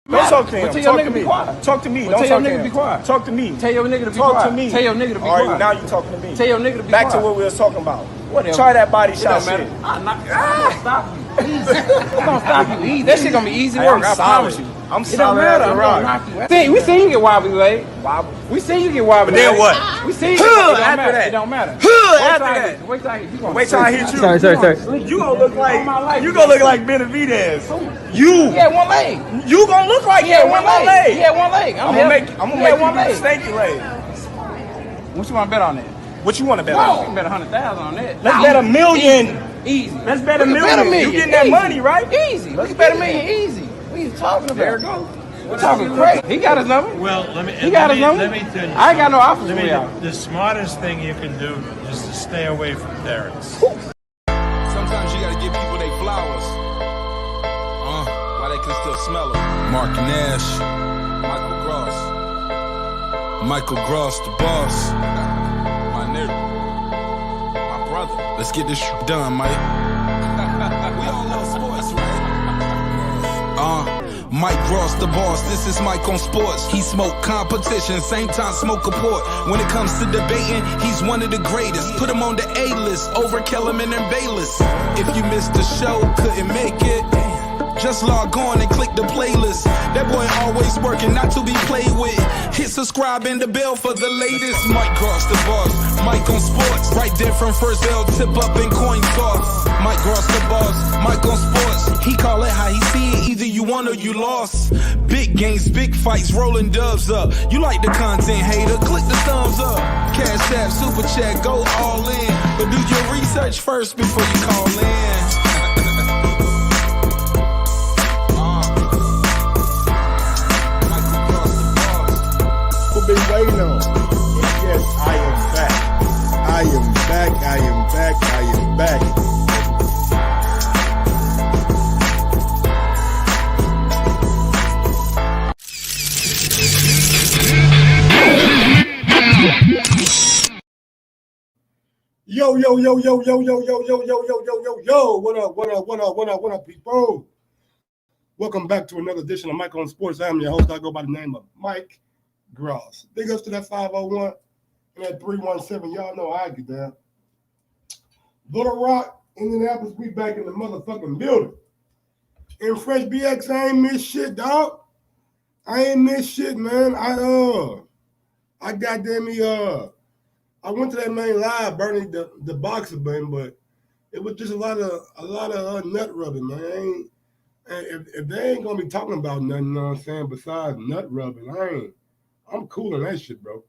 Don't talk to him. Tell your nigga be quiet. Talk to me. Don't tell your nigga be quiet. Talk to me. Tell your nigga to be quiet. Talk to me. Tell your nigga to be quiet. All right, now you talking to me. Tell your nigga to be quiet. Back quiet. to what we was talking about. Whatever. Try that body shot shit. I'm gonna stop you. Easy. I'm gonna stop you. Easy. That shit gonna be easy work. I promise you. I'm solid as a rock. We seen you get wobbly leg. We seen you get wobbly. Then what? We seen you. After that. It don't matter. After that. Wait till I hit you. Wait till I hit you. Sorry. You gonna look like Benavidez. You. Yeah, one leg. You gonna look like one leg. Yeah, one leg. I'm gonna make you do the stanky leg. What you wanna bet on that? What you wanna bet on? We can bet 100,000 on that. Let's bet $1 million. Easy. Let's bet $1 million. You getting that money, right? Easy. Let's bet $1 million. Easy. What are you talking about? There it goes. We're talking crazy. He got his number. Well, let me his number. Let me tell you. I ain't got no offers for y'all. The smartest thing you can do is to stay away from Terence. Sometimes you gotta give people their flowers. While they can still smell them. Mark Nash. Michael Gross, the boss. My nigga. My brother. Let's get this done, Mike. We all love sports, right? Mike Gross, the boss. This is Mike on sports. He smoke competition, same time smoke a port. When it comes to debating, he's one of the greatest. Put him on the A-list over Kellerman and Bayless. If you missed the show, couldn't make it, just log on and click the playlist. That boy always working, not to be played with. Hit subscribe and the bell for the latest. Mike Gross, the boss. Mike on sports. Right there from first bell, tip up and coin toss. Mike Gross, the boss. Mike on sports. He call it how he see it. Either you won or you lost. Big games, big fights, rolling dubs up. You like the content, hater? Click the thumbs up. Cashapp, super chat, go all in. But do your research first before you call in. Been waiting on. Yes, I am back. I am back. I am back. I am back. Yo, what up, people? Welcome back to another edition of Mike on Sports. I'm your host. I go by the name of Mike Gross. Big ups to that 501 and that 317. Y'all know how I get down. Little Rock, Indianapolis, we back in the motherfucking building. And Fresh BX, I ain't miss shit, dog. I ain't miss shit, man. I goddamn me, I went to that main live, burning the boxer, man, but it was just a lot of nut rubbing, man. If they ain't gonna be talking about nothing, you know what I'm saying, besides nut rubbing, I'm cool on that shit, bro.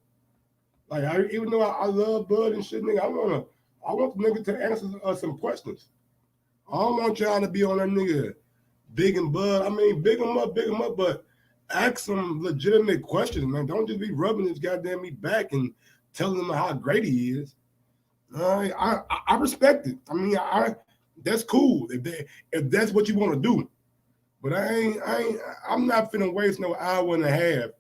Like, even though I love Bud and shit, nigga, I want the nigga to answer some questions. I don't want y'all to be on that nigga big and Bud. I mean, big him up, but ask some legitimate questions, man. Don't just be rubbing his goddamn me back and telling him how great he is. I respect it. I mean, that's cool if that's what you want to do. But I'm not finna waste no hour and a half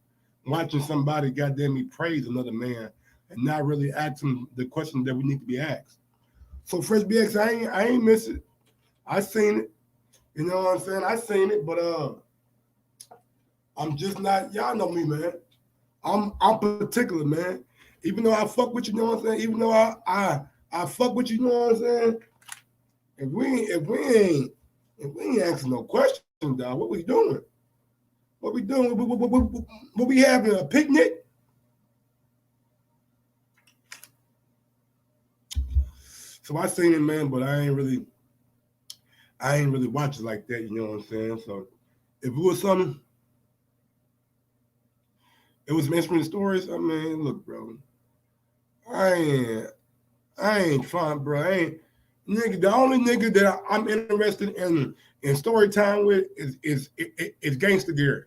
watching somebody goddamn me praise another man and not really ask him the questions that we need to be asked. So Fresh BX, I ain't miss it. I seen it. You know what I'm saying? I seen it, but I'm just not, y'all know me, man. I'm particular, man. Even though I fuck with you, know what I'm saying? Even though I fuck with you, know what I'm saying? If we ain't asking no questions, dog, what we doing? What we doing? What we having, a picnic? So I seen it, man, but I ain't really watch it like that, you know what I'm saying? So if it was something, it was some interesting stories. I mean, look, bro, I ain't trying, bro. Nigga, the only nigga that I'm interested in story time with is Gangsta Gary.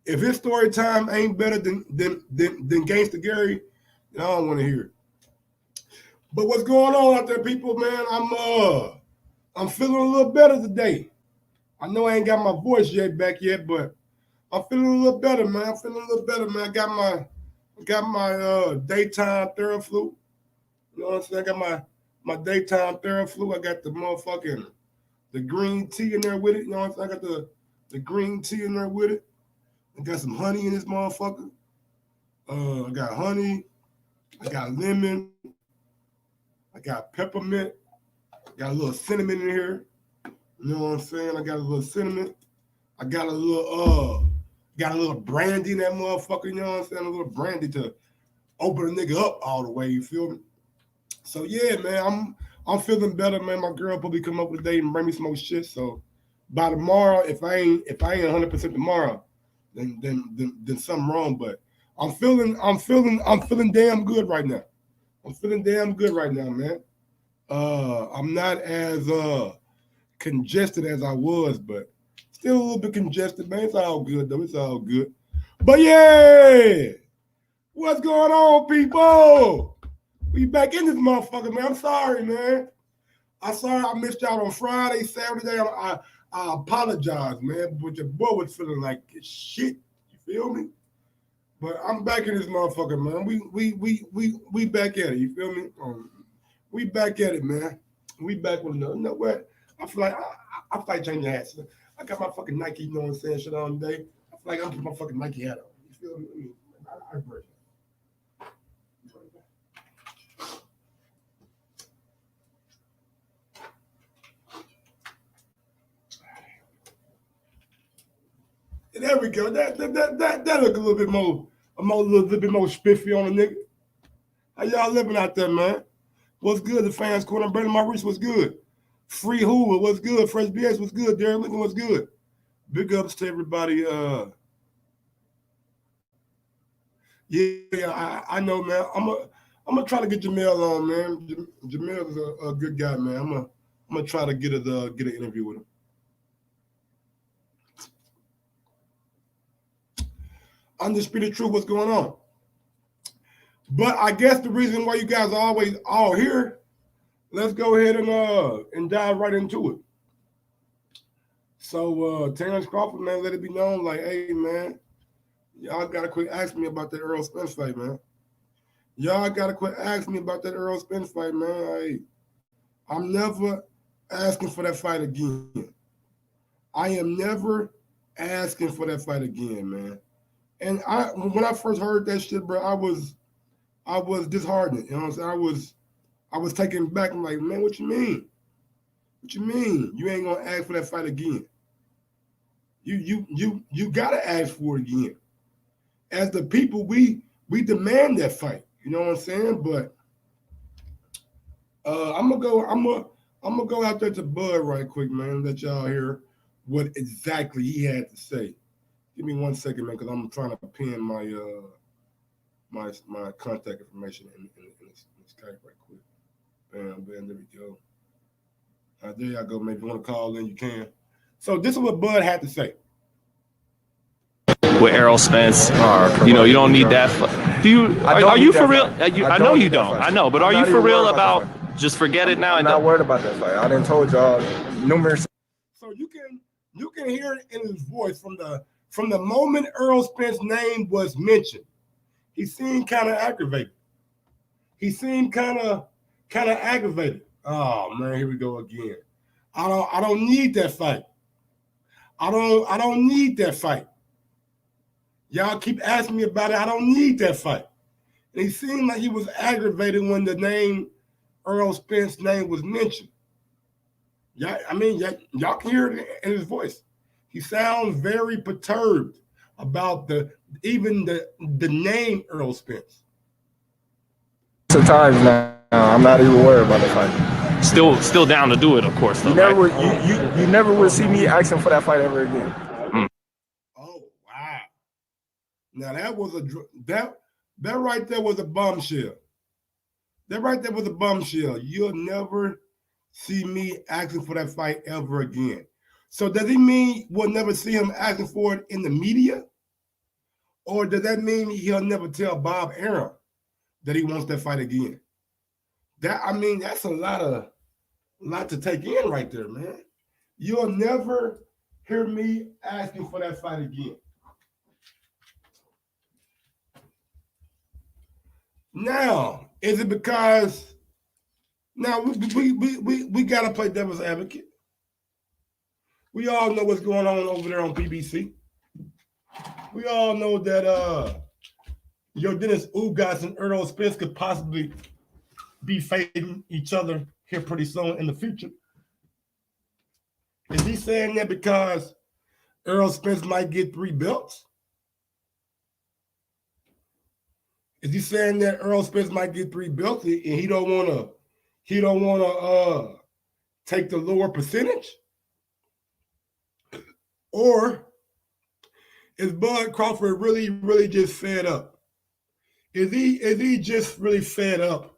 If his story time ain't better than Gangsta Gary, then I don't want to hear it. But what's going on out there, people, man? I'm feeling a little better today. I know I ain't got my voice back yet, but I'm feeling a little better, man. I got my daytime Theraflu. You know what I'm saying? I got my daytime Theraflu. I got the green tea in there with it. You know what I'm saying? I got the green tea in there with it. I got some honey in this motherfucker. I got honey. I got lemon. I got peppermint. Got a little cinnamon in here. You know what I'm saying? I got a little cinnamon. I got a little brandy in that motherfucker. You know what I'm saying? A little brandy to open a nigga up all the way. You feel me? So yeah, man, I'm feeling better, man. My girl probably come up with a day and bring me some more shit. So by tomorrow, if I ain't 100% tomorrow, then something wrong. But I'm feeling damn good right now. I'm feeling damn good right now, man. I'm not as congested as I was, but still a little bit congested, man. It's all good though. It's all good. But yeah, what's going on, people? We back in this motherfucker, man. I'm sorry, man. I'm sorry I missed y'all on Friday, Saturday. I apologize, man. But your boy was feeling like shit. You feel me? But I'm back in this motherfucker, man. We back at it. You feel me? We back at it, man. We back with another. You know what? I feel like I feel like changing hats. I got my fucking Nike, you know what I'm saying, shit on today. I feel like I'm putting my fucking Nike hat on. You feel me? I agree. There we go. That look a little bit more spiffy on a nigga. How y'all living out there, man? What's good? The fans corner. Brandon Maurice, what's good? Free Hoover, what's good? Fresh BS, what's good? Darren Lincoln, what's good? Big ups to everybody. Yeah, I know, man. I'm gonna try to get Jamel on, man. Jamel is a good guy, man. I'm gonna try to get an interview with him. Undisputed Truth, what's going on? But I guess the reason why you guys are always all here, let's go ahead and dive right into it. So Terence Crawford, man, let it be known, like, hey, man, y'all gotta quit asking me about that Errol Spence fight, man. Y'all gotta quit asking me about that Errol Spence fight, man. I'm never asking for that fight again. I am never asking for that fight again, man. And when I first heard that shit, bro, I was disheartened. You know what I'm saying? I was taken back. I'm like, man, what you mean? What you mean? You ain't gonna ask for that fight again? You gotta ask for it again. As the people, we demand that fight. You know what I'm saying? But I'm gonna go out there to Bud right quick, man. Let y'all hear what exactly he had to say. Give me 1 second, man, because I'm trying to pin my my contact information in Skype right quick. Bam, there we go. There y'all go. Maybe you want to call in, you can. So this is what Bud had to say. With Errol Spence, you know, you don't need that. Are you for real? I know you don't. I know, but are you for real about just forget it now? I'm not worried about that fight. I done told y'all numerous. So you can hear it in his voice from the moment Errol Spence's name was mentioned. He seemed kind of aggravated. Oh man, here we go again. I don't need that fight. I don't need that fight. Y'all keep asking me about it. I don't need that fight. And he seemed like he was aggravated when the name Errol Spence's name was mentioned. Yeah, I mean, y'all can hear it in his voice. He sounds very perturbed about the name Errol Spence. Sometimes now, I'm not even worried about the fight. Still down to do it, of course. Though, you never would see me asking for that fight ever again. Oh wow! Now that was that right there was a bombshell. That right there was a bombshell. You'll never see me asking for that fight ever again. So does he mean we'll never see him asking for it in the media? Or does that mean he'll never tell Bob Arum that he wants that fight again? That's a lot to take in right there, man. You'll never hear me asking for that fight again. Now, is it because now we gotta play devil's advocate? We all know what's going on over there on PBC. We all know that Dennis Ugas and Errol Spence could possibly be fighting each other here pretty soon in the future. Is he saying that because Errol Spence might get 3 belts? Is he saying that Errol Spence might get 3 belts and he don't wanna take the lower percentage? Or is Bud Crawford really just fed up? Is he just really fed up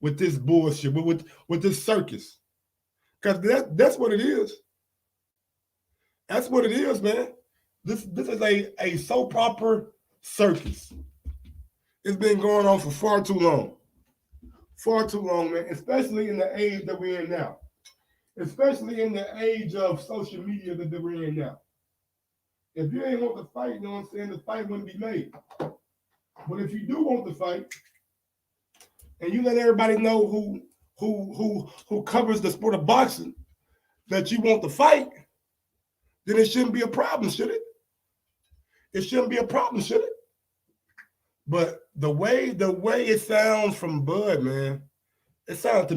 with this bullshit, with this circus? Because that's what it is. That's what it is, man. This is a soap opera circus. It's been going on for far too long. Far too long, man, especially in the age that we're in now. Especially in the age of social media that we're in now. If you ain't want to fight, you know what I'm saying, the fight wouldn't be made. But if you do want to fight, and you let everybody know who covers the sport of boxing that you want to fight, then it shouldn't be a problem, should it? It shouldn't be a problem, should it? But the way it sounds from Bud, man, it sounds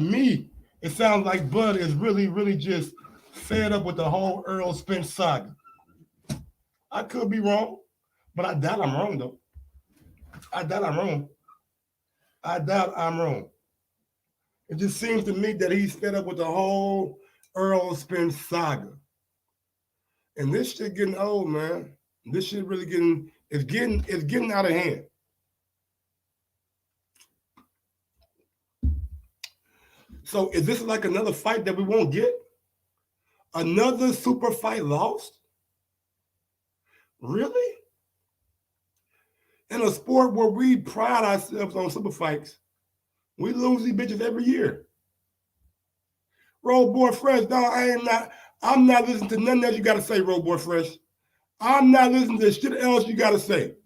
like Bud is really just fed up with the whole Errol Spence saga. I could be wrong, but I doubt I'm wrong, though. I doubt I'm wrong. It just seems to me that he's fed up with the whole Errol Spence saga. And this shit getting old, man. This shit really getting out of hand. So is this like another fight that we won't get? Another super fight lost? Really? In a sport where we pride ourselves on super fights, we lose these bitches every year. Road Boy Fresh, dog, I'm not listening to nothing else you gotta say, Road Boy Fresh. I'm not listening to shit else you gotta say.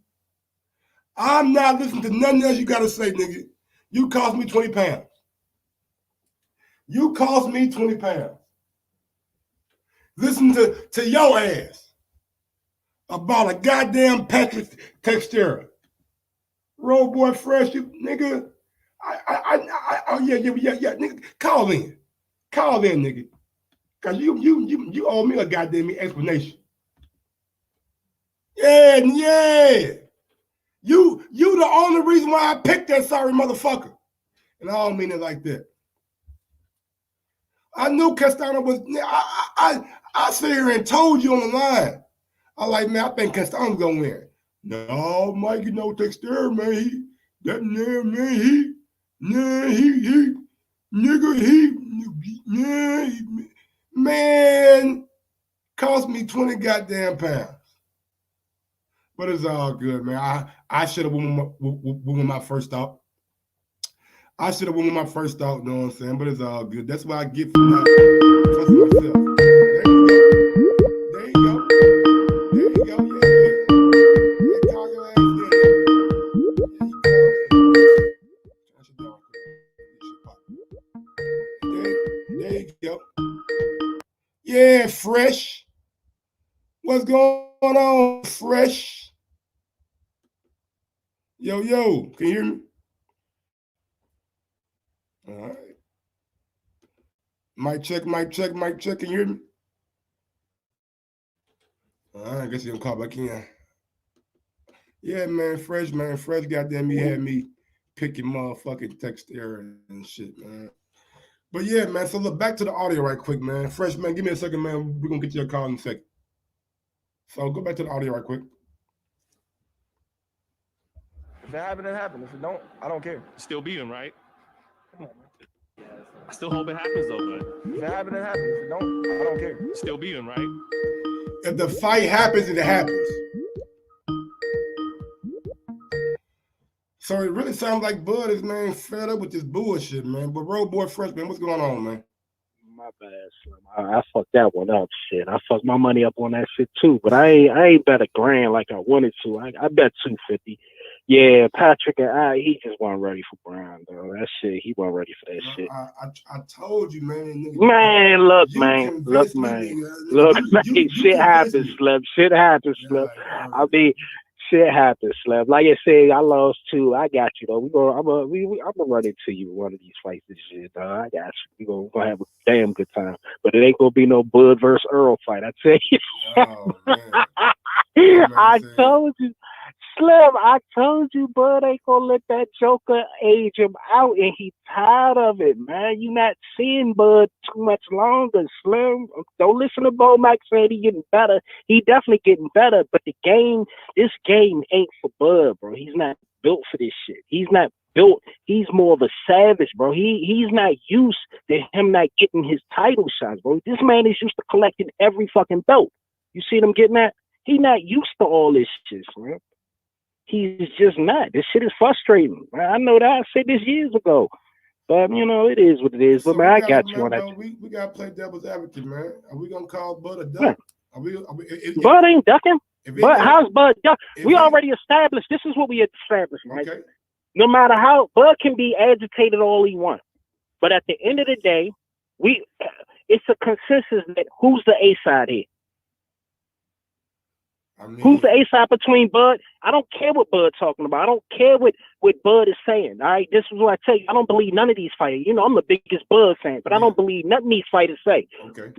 I'm not listening to nothing else you gotta say, nigga. You cost me 20 pounds. You cost me 20 pounds. Listen to your ass about a goddamn Patrick Textera. Road Boy Fresh, you nigga. Yeah, nigga. Call in, nigga. Cause you owe me a goddamn explanation. Yeah. You the only reason why I picked that sorry motherfucker. And I don't mean it like that. I knew Castano was. I sit here and told you on the line. I like, man, I think Castano's gonna win. No, Mike, you know Texter, man. Man, cost me 20 goddamn pounds. But it's all good, man. I should have won with my first thought. I should have won with my first thought, you know what I'm saying? But it's all good. That's what I get from that. Trust myself. There you go. Yeah. Call your ass in. There you go. Yeah, Fresh. What's going on, Fresh? Yo, can you hear me? All right. Mic check. Can you hear me? All right, I guess you're gonna call back in. Yeah, man, Fresh, goddamn, he had me picking motherfucking text error and shit, man. But yeah, man, so look, back to the audio right quick, man. Fresh, man, give me a second, man. We're gonna get you a call in a second. So go back to the audio right quick. If it happens, it happens. If it don't, I don't care. Still beat him, right? I still hope it happens though, but if it happens, it happens. If it don't, I don't care. Still beat him, right? If the fight happens, it happens. So it really sounds like Bud is, man, fed up with this bullshit, man. But Road Boy Fresh, man, what's going on, man? My bad, Slim. I fucked that one up, shit. I fucked my money up on that shit too, but I ain't bet $1,000 like I wanted to. I bet $250. Yeah, Patrick and he just wasn't ready for Brown, though. That shit, he wasn't ready for that shit. I told you, man. Nigga, Man, look, shit happens, Slim. Shit happens, Slim. I mean, shit happens, Slim. Like I said, I lost too. I got you, though. I'm gonna run into you one of these fights this year, dog. I got you. We're gonna have a damn good time. But it ain't gonna be no Bud versus Earl fight, I tell you. Oh, man. I told you. Slim, I told you, Bud ain't gonna let that Joker age him out, and he tired of it, man. You not seeing Bud too much longer, Slim. Don't listen to Bo Mac saying he getting better. He definitely getting better, but this game ain't for Bud, bro. He's not built for this shit. He's not built. He's more of a savage, bro. He's not used to him not getting his title shots, bro. This man is used to collecting every fucking belt. You see what I'm getting at? He not used to all this shit, man. He's just not. This shit is frustrating. I know that. I said this years ago. But, you know, it is what it is. But, man, I got you on that. We got to play devil's advocate, man. Are we going to call Bud a duck? Bud ain't ducking. But how's Bud ducking? We already established. This is what we established, right? Okay. No matter how, Bud can be agitated all he wants. But at the end of the day, it's a consensus that who's the A side here? Who's the A side between Bud? I don't care what Bud's talking about. I don't care what Bud is saying. All right, this is what I tell you. I don't believe none of these fighters. You know, I'm the biggest Bud fan, but I don't believe nothing these fighters say. Okay.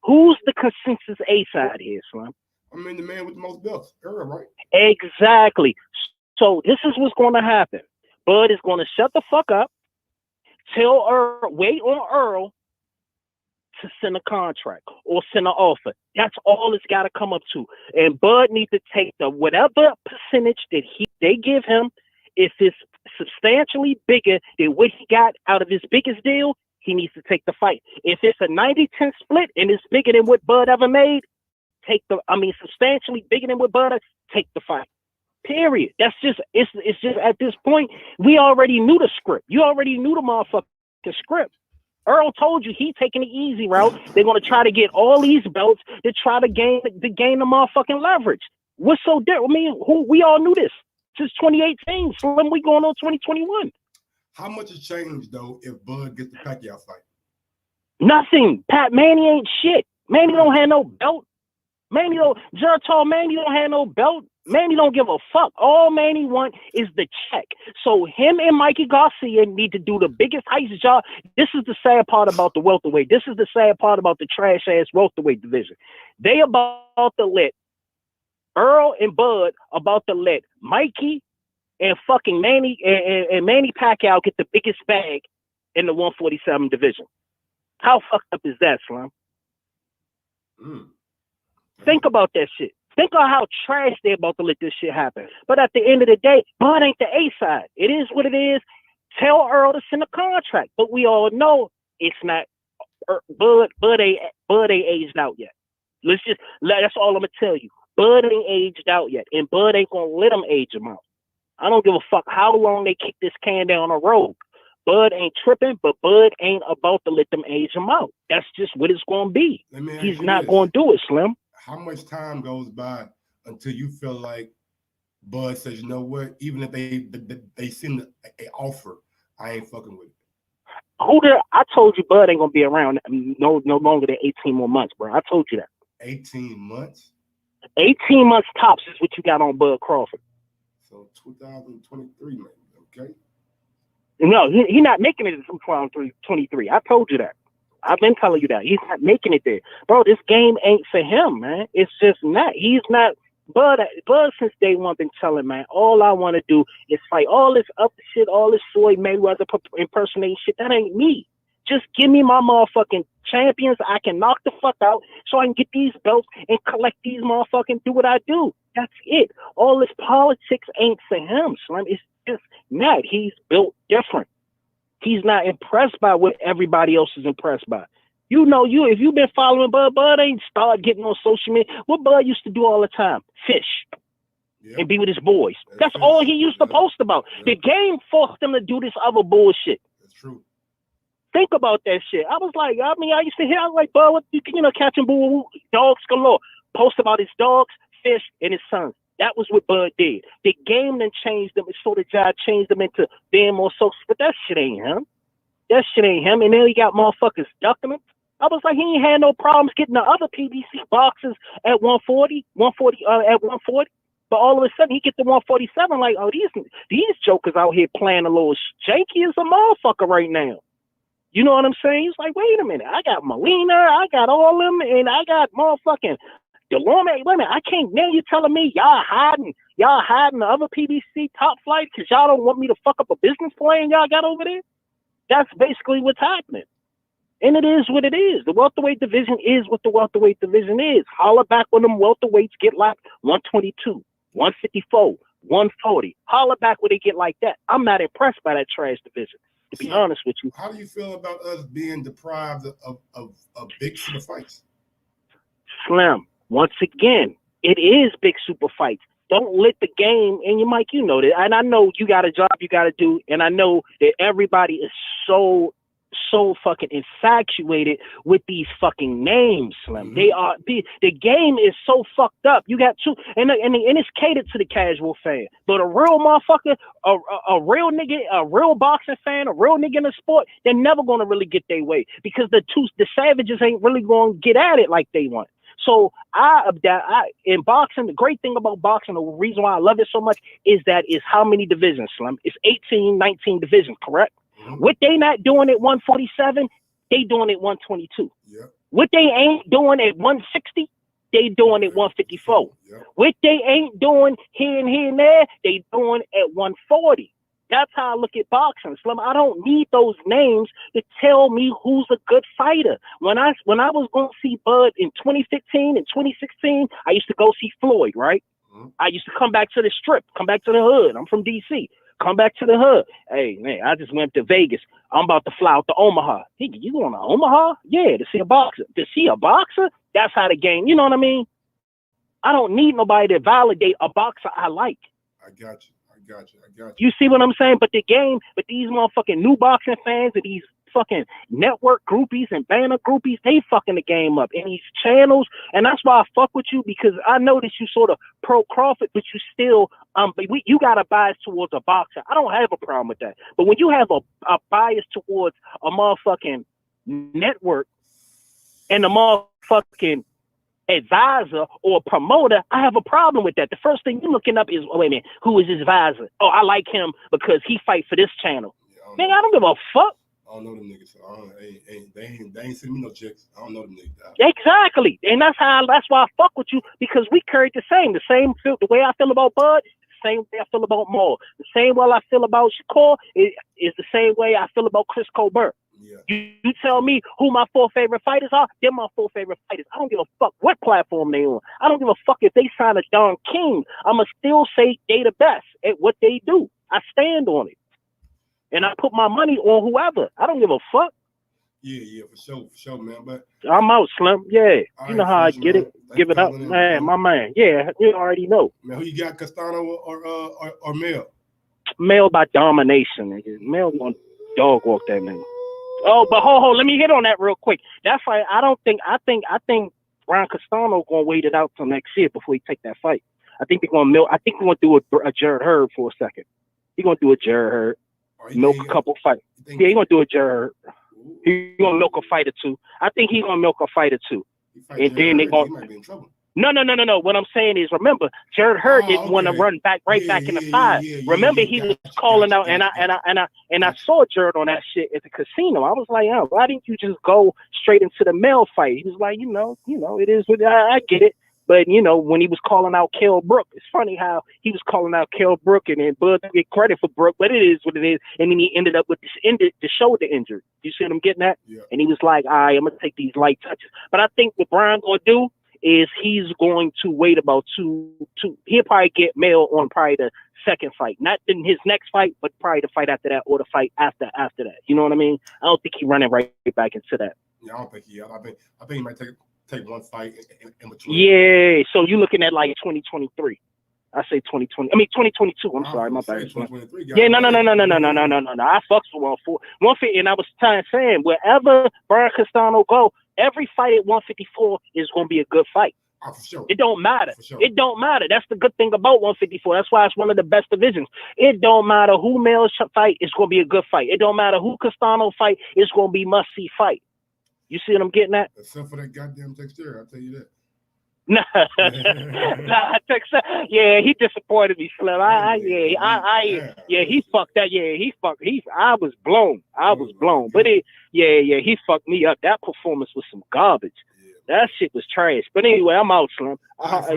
Who's the consensus A side here, Slim? I mean, the man with the most belts, Earl, right? Exactly. So this is what's going to happen. Bud is going to shut the fuck up, tell Earl, wait on Earl to send a contract or send an offer. That's all it's got to come up to. And Bud needs to take the whatever percentage that they give him. If it's substantially bigger than what he got out of his biggest deal, he needs to take the fight. If it's a 90-10 split and it's bigger than what Bud ever made, substantially bigger than what Bud, take the fight. Period. That's just, it's just at this point, we already knew the script. You already knew the motherfucking script. Earl told you he taking the easy route. They're going to try to get all these belts to try to gain the motherfucking leverage. What's so different? I mean, we all knew this since 2018. So when we going on 2021? How much has changed though if Bud gets the Pacquiao fight? Nothing. Manny ain't shit. Manny don't have no belt. Manny don't have no belt. Manny don't give a fuck. All Manny want is the check. So him and Mikey Garcia need to do the biggest heist job. This is the sad part about the welterweight. This is the sad part about the trash ass welterweight division. They about to let Earl and Bud about to let Mikey and fucking Manny and Manny Pacquiao get the biggest bag in the 147 division. How fucked up is that, Slim? Think about that shit. Think of how trash they're about to let this shit happen. But at the end of the day, Bud ain't the A side. It is what it is. Tell Earl to send a contract. But we all know it's not. Bud ain't aged out yet. That's all I'm gonna tell you. Bud ain't aged out yet, and Bud ain't gonna let him age him out. I don't give a fuck how long they kick this can down the road. Bud ain't tripping, but Bud ain't about to let them age him out. That's just what it's gonna be. He's not gonna do it, Slim. How much time goes by until you feel like Bud says, you know what, even if they send an offer, I ain't fucking with it? I told you Bud ain't gonna be around no longer than 18 more months, bro. I told you that. 18 months? 18 months tops is what you got on Bud Crawford. So 2023, maybe, okay? No, he not making it in 2023. I told you that. I've been telling you that. He's not making it there. Bro, this game ain't for him, man. It's just not. He's not. Bud since day one been telling, man, all I want to do is fight. All this other shit, all this Floyd Mayweather impersonating shit, that ain't me. Just give me my motherfucking champions. I can knock the fuck out so I can get these belts and collect these motherfucking do what I do. That's it. All this politics ain't for him, Slim. It's just not. He's built different. He's not impressed by what everybody else is impressed by. You know, if you've been following Bud ain't start getting on social media. What Bud used to do all the time, fish and be with his boys. That's all he used to post about. The game forced him to do this other bullshit. That's true. Think about that shit. I was like, I used to hear, I was like, Bud, catching dogs galore. Post about his dogs, fish, and his sons. That was what Bud did. The game then changed them. So the job changed them into being more social. But that shit ain't him. That shit ain't him. And then he got motherfuckers ducking him. I was like, he ain't had no problems getting the other PBC boxers at 140, at 140. But all of a sudden, he gets to 147. Like, oh, these jokers out here playing a little shaky as a motherfucker right now. You know what I'm saying? He's like, wait a minute. I got Molina. I got all them. And I got motherfucking Delorme. Wait a minute. I can't. Now you telling me y'all hiding the other PBC top flight because y'all don't want me to fuck up a business plan y'all got over there? That's basically what's happening. And it is what it is. The welterweight division is what the welterweight division is. Holler back when them welterweights get like 122, 154, 140. Holler back when they get like that. I'm not impressed by that trash division, to be honest with you. How do you feel about us being deprived of big super fights? Slim, once again, it is big super fights. Don't let the game, and Mike, you know that, and I know you got a job you got to do, and I know that everybody is so fucking infatuated with these fucking names, Slim. They are the game is so fucked up. You got two, and it's catered to the casual fan. But a real motherfucker, a real nigga, a real boxing fan, a real nigga in the sport, they're never gonna really get their way because the savages ain't really gonna get at it like they want. So in boxing, the great thing about boxing, the reason why I love it so much is how many divisions, Slim? It's 18, 19 divisions, correct? What they not doing at 147, they doing at 122. Yep. What they ain't doing at 160, they doing at 154. Yep. What they ain't doing here and there, they doing at 140. That's how I look at boxing, Slim. I don't need those names to tell me who's a good fighter. When I was going to see Bud in 2015 and 2016, I used to go see Floyd, right? I used to come back to the strip, come back to the hood. I'm from D.C. Come back to the hood. Hey, man, I just went to Vegas. I'm about to fly out to Omaha. Hey, you going to Omaha? Yeah, to see a boxer. To see a boxer? That's how the game, you know what I mean? I don't need nobody to validate a boxer I like. I got you. You see what I'm saying? But the game, but these motherfucking new boxing fans and these fucking network groupies and banner groupies, they fucking the game up in these channels. And that's why I fuck with you, because I know that you sort of pro Crawford, but you still, you got a bias towards a boxer. I don't have a problem with that. But when you have a bias towards a motherfucking network and a motherfucking advisor or promoter, I have a problem with that. The first thing you're looking up is, wait a minute, who is his advisor? Oh, I like him because he fight for this channel. Yeah, I don't give a fuck. I don't know them niggas. They ain't sending me no checks. I don't know them niggas. Exactly, and that's why I fuck with you, because we carry the same the way I feel about Bud. Same way I feel about Maul. The same way I feel about Shakur is the same way I feel about Chris Colbert. Yeah. You tell me who my 4 favorite fighters are, they're my 4 favorite fighters. I don't give a fuck what platform they on. I don't give a fuck if they sign a Don King. I'ma still say they the best at what they do. I stand on it. And I put my money on whoever. I don't give a fuck. Yeah, for sure, man. But I'm out, Slim. Yeah, you know how I get it. Give it up, man. My man. Yeah, you already know. Man, who you got, Castano or Mel? Mel by domination, nigga. Mel gonna dog walk that nigga. Oh, but hold, let me hit on that real quick. That's why I think Brian Castano gonna wait it out till next year before he take that fight. I think we're gonna do a Jared Hurd for a second. He's gonna do a Jared Hurd. Milk a couple fights. Yeah, he's gonna do a Jared. He's gonna milk a fight or two. I think he's gonna milk a fight or two. And then they gonna. He might be in trouble. No. What I'm saying is, remember, Jared Hurd didn't want to run back back in the fight. Remember, he was calling out, and I saw Jared on that shit at the casino. I was like, oh, why didn't you just go straight into the male fight? He was like, you know, it is what I get it. But, when he was calling out Kell Brook, it's funny how he was calling out Kell Brook and then Bud didn't get credit for Brook, but it is what it is. And then he ended up with the shoulder injury. You see what I'm getting at? Yeah. And he was like, all right, I'm going to take these light touches. But I think what Brian going to do is he's going to wait about two. He'll probably get Mel on probably the second fight. Not in his next fight, but probably the fight after that or the fight after that. You know what I mean? I don't think he's running right back into that. Yeah, I don't think he. I think he might take one fight in between. Yeah, so you're looking at like 2023. I say 2020. I mean 2022. I'm sorry, my bad. Yeah, no. I fucks for 150, and I was saying wherever Brian Castano go, every fight at 154 is going to be a good fight. Oh, for sure. It don't matter. Sure. It don't matter. That's the good thing about 154. That's why it's one of the best divisions. It don't matter who Mills fight, it's going to be a good fight. It don't matter who Castano fight, it's going to be must-see fight. You see what I'm getting at? Except for that goddamn Texter, I'll tell you that. Nah, Texas. Yeah, he disappointed me, Slim. He fucked that. I was blown. But he fucked me up. That performance was some garbage. That shit was trash. But anyway, I'm out, Slim. All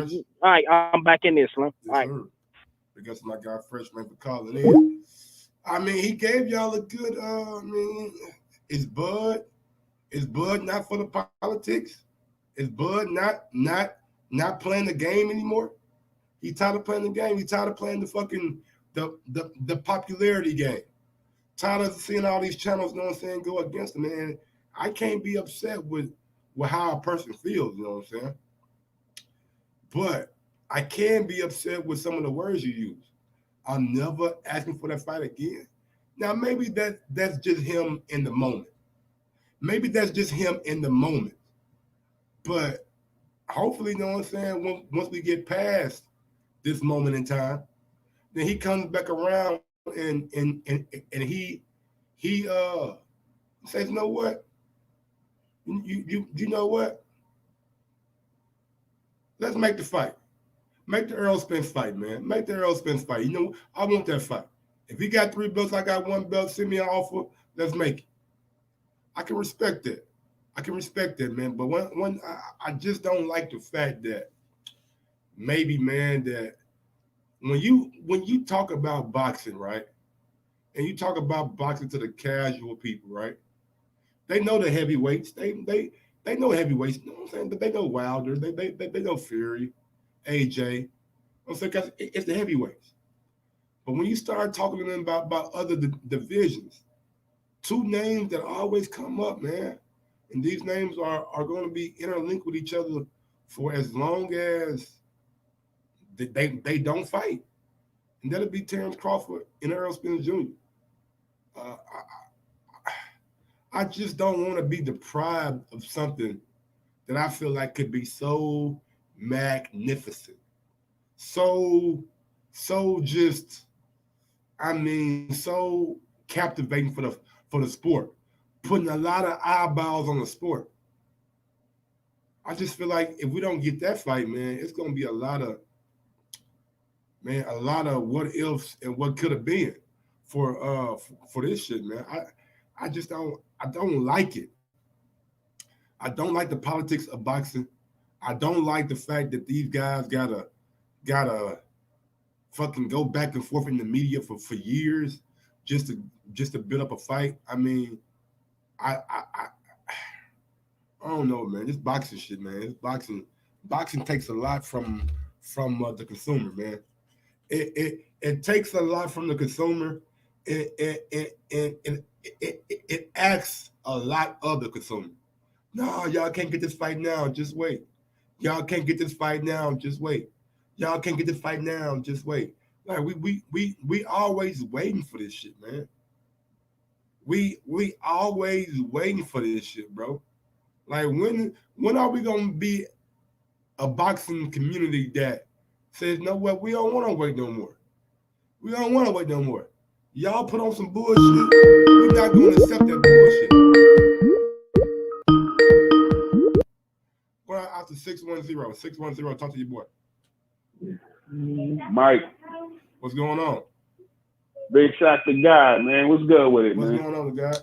right, I'm back in there, Slim. All right. I guess my guy Freshman for calling in. I mean, he gave y'all a good. Is Bud not for the politics? Is Bud not playing the game anymore? He tired of playing the game. He tired of playing the fucking the popularity game. Tired of seeing all these channels, you know what I'm saying, go against him, man. I can't be upset with how a person feels, you know what I'm saying? But I can be upset with some of the words you use. I'm never asking for that fight again. Now, maybe that's just him in the moment. Maybe that's just him in the moment. But hopefully, you know what I'm saying, once we get past this moment in time, then he comes back around and he says, you know what? You know what? Let's make the fight. Make the Errol Spence fight, man. Make the Errol Spence fight. You know, I want that fight. If he got 3 belts, I got 1 belt, send me an offer, let's make it. I can respect that. Man. But when I just don't like the fact that maybe, man, that when you talk about boxing, right? And you talk about boxing to the casual people, right? They know the heavyweights. They know heavyweights, you know what I'm saying? But they know Wilder, they know Fury, AJ. I'm saying, because it's the heavyweights. But when you start talking to them about other divisions, 2 names that always come up, man, and these names are going to be interlinked with each other for as long as they don't fight. And that'll be Terence Crawford and Errol Spence Jr. I just don't want to be deprived of something that I feel like could be so magnificent. So just, so captivating for the sport, putting a lot of eyeballs on the sport. I just feel like if we don't get that fight, man, it's gonna be a lot of what ifs and what could have been for this shit, man. I don't like it. I don't like the politics of boxing. I don't like the fact that these guys gotta fucking go back and forth in the media for years just to build up a fight. I mean, I don't know, man. This boxing shit, man. This boxing takes a lot from the consumer, man. It takes a lot from the consumer. It asks a lot of the consumer. No, y'all can't get this fight now. Just wait. Y'all can't get this fight now. Just wait. Y'all can't get this fight now. Just wait. Like we always waiting for this shit, man. We always waiting for this shit, bro. Like when are we gonna be a boxing community that says, no, what, we don't want to wait no more. We don't want to wait no more. Y'all put on some bullshit. We're not going to accept that bullshit. Go out to 610. 610, talk to your boy. Mike. What's going on? Big shot to God, man. What's good with it, man? What's going on, God?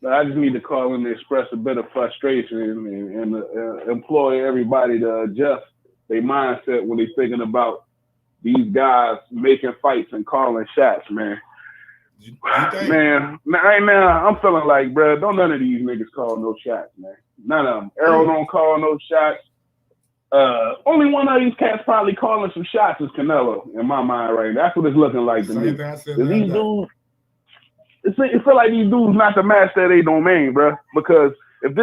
I just need to call in to express a bit of frustration and employ everybody to adjust their mindset when they're thinking about these guys making fights and calling shots, man. Man, right now, I'm feeling like, bro, don't none of these niggas call no shots, man. None of them. Errol don't call no shots. Only one of these cats probably calling some shots is Canelo, in my mind right now. That's what it's looking like to me. These dudes, it feel like these dudes not to master their domain, bro. Because if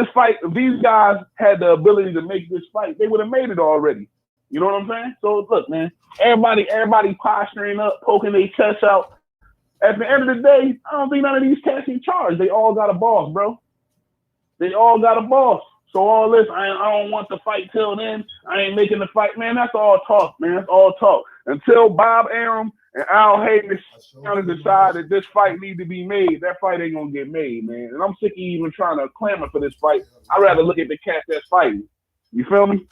these guys had the ability to make this fight, they would have made it already. You know what I'm saying? So look, man, everybody posturing up, poking their chest out. At the end of the day, I don't think none of these cats in charge. They all got a boss, bro. They all got a boss. So all this, I don't want to fight till then. I ain't making the fight, man. That's all talk, man. That's all talk. Until Bob Arum and Al Hayes kind of decide that this fight need to be made, that fight ain't gonna get made, man. And I'm sick of even trying to clamor for this fight. I'd rather look at the cat that's fighting. You feel me?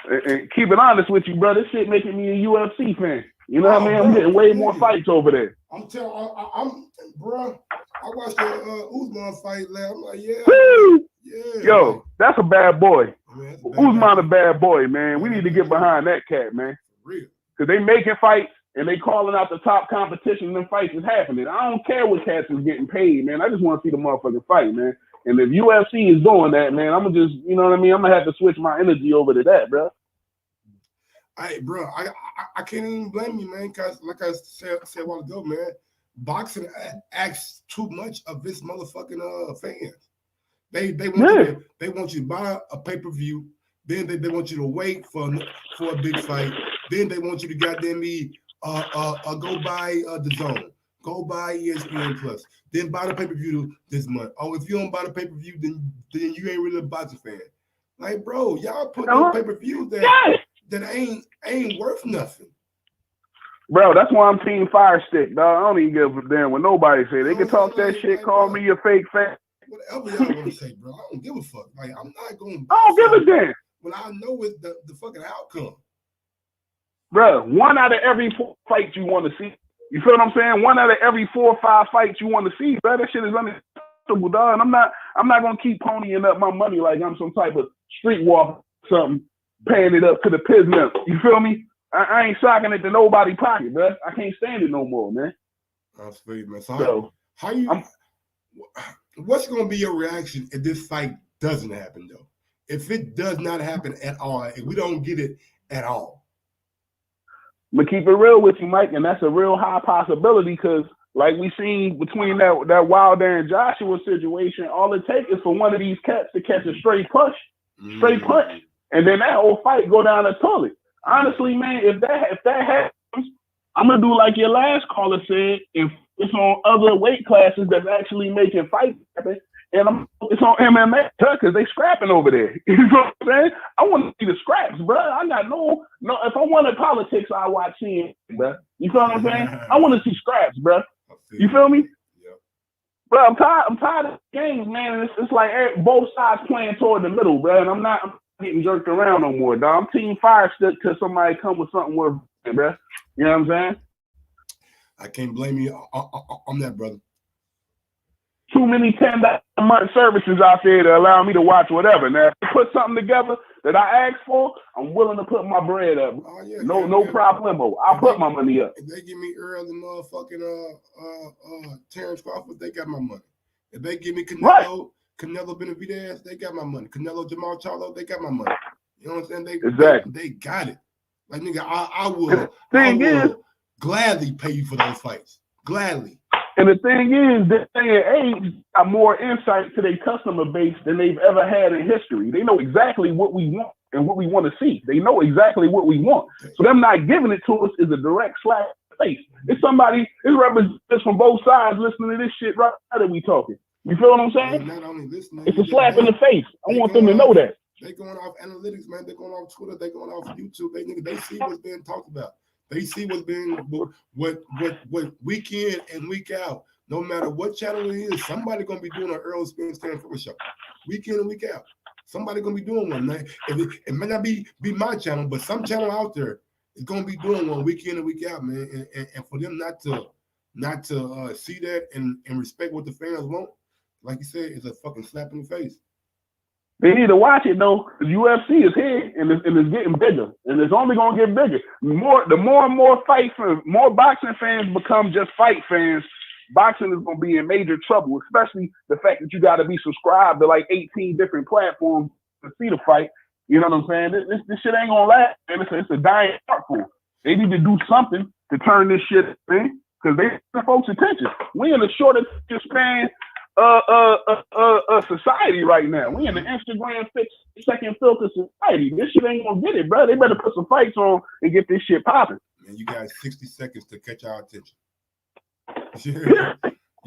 And keep it honest with you, bro. This shit making me a UFC fan. You know what I mean? I'm getting way more fights over there. Bro, I watched the Usman fight last. I'm like, yeah. Woo! Yeah. Yo, that's a bad boy. Man, Usman a bad boy, man. We need to get behind that cat, man. Real. Because they making fights and they calling out the top competition and them fights is happening. I don't care what cats is getting paid, man. I just want to see the motherfucking fight, man. And if UFC is doing that, man, I'm going to just, you know what I mean? I'm going to have to switch my energy over to that, bro. Hey, bro, I can't even blame you, man, because like I said a while ago, man, boxing asks too much of this motherfucking fans. They want you to buy a pay-per-view, then they want you to wait for a big fight, then they want you to goddamn me go buy the Zone, go buy ESPN Plus, then buy the pay-per-view this month. Oh, if you don't buy the pay-per-view, then you ain't really a boxing fan. Like, bro, y'all put on pay-per-view that ain't worth nothing. Bro, that's why I'm Team Fire Stick, dog. I don't even give a damn what nobody say. They can talk that shit, call me a fake fan. Whatever y'all want to say, bro. I don't give a fuck. Like, I'm not going to. I don't give a damn. When I know it's the fucking outcome. Bro, 1 out of every 4 fights you want to see. You feel what I'm saying? 1 out of every 4 or 5 fights you want to see, bro. That shit is unacceptable, dog. And I'm not gonna keep ponying up my money like I'm some type of streetwalker or something, paying it up to the piznip. You feel me? I ain't socking it to nobody's pocket, bro. I can't stand it no more, man. That's sweet, man. So what's gonna be your reaction if this fight doesn't happen, though? If it does not happen at all, if we don't get it at all. I'm gonna keep it real with you, Mike, and that's a real high possibility because, like we seen between that Wilder and Joshua situation, all it takes is for one of these cats to catch a straight punch, and then that whole fight go down the toilet. Honestly, man, if that happens, I'm gonna do like your last caller said. If it's on other weight classes that's actually making fights happen, and it's on MMA because they scrapping over there. You know what I'm saying? I want to see the scraps, bro. I got no. If I wanted politics, I watch CNN, bro. You feel what I'm saying? I want to see scraps, bro. You feel me? Yeah. Bro, I'm tired of the games, man. It's like both sides playing toward the middle, bro. And I'm not getting jerked around no more, dog. I'm Team Fire Stick till somebody come with something worth it, bro. You know what I'm saying? I can't blame you on that, brother. Too many $10 a month services out there to allow me to watch whatever. Now, if you put something together that I asked for, I'm willing to put my bread up. Oh, yeah, no problemo. I'll put my money up. If they give me Errol and motherfucking Terence Crawford, they got my money. If they give me Canelo Benavidez, they got my money. Canelo Jamal Charlo, they got my money. You know what I'm saying? They got it. Like, nigga, I will gladly pay you for those fights. Gladly. And the thing is, this day and age got more insight to their customer base than they've ever had in history. They know exactly what we want and what we want to see. They know exactly what we want. So them not giving it to us is a direct slap in the face. It's representatives from both sides listening to this shit right now that we talking. You feel what I'm saying? Not only listening, it's a slap in the face. I want them to know that. They going off analytics, man. They're going off Twitter. They're going off YouTube. They see what's being talked about. They see what's being what week in and week out. No matter what channel it is, somebody gonna be doing an Errol Spence Terence Crawford show. Week in and week out. Somebody gonna be doing one. It may not be my channel, but some channel out there is gonna be doing one week in and week out, man. And for them not to see that and respect what the fans want, like you said, it's a fucking slap in the face. They need to watch it though, because UFC is here and it's getting bigger, and it's only gonna get bigger. The more and more more boxing fans become just fight fans, boxing is gonna be in major trouble. Especially the fact that you got to be subscribed to like 18 different platforms to see the fight. You know what I'm saying? This shit ain't gonna last, and it's a dying art form. They need to do something to turn this shit in, because they get folks' attention. We in the shortest span society right now. We in the Instagram 6-second filter society. This shit ain't gonna get it, bro. They better put some fights on and get this shit popping. Man, you got 60 seconds to catch our attention.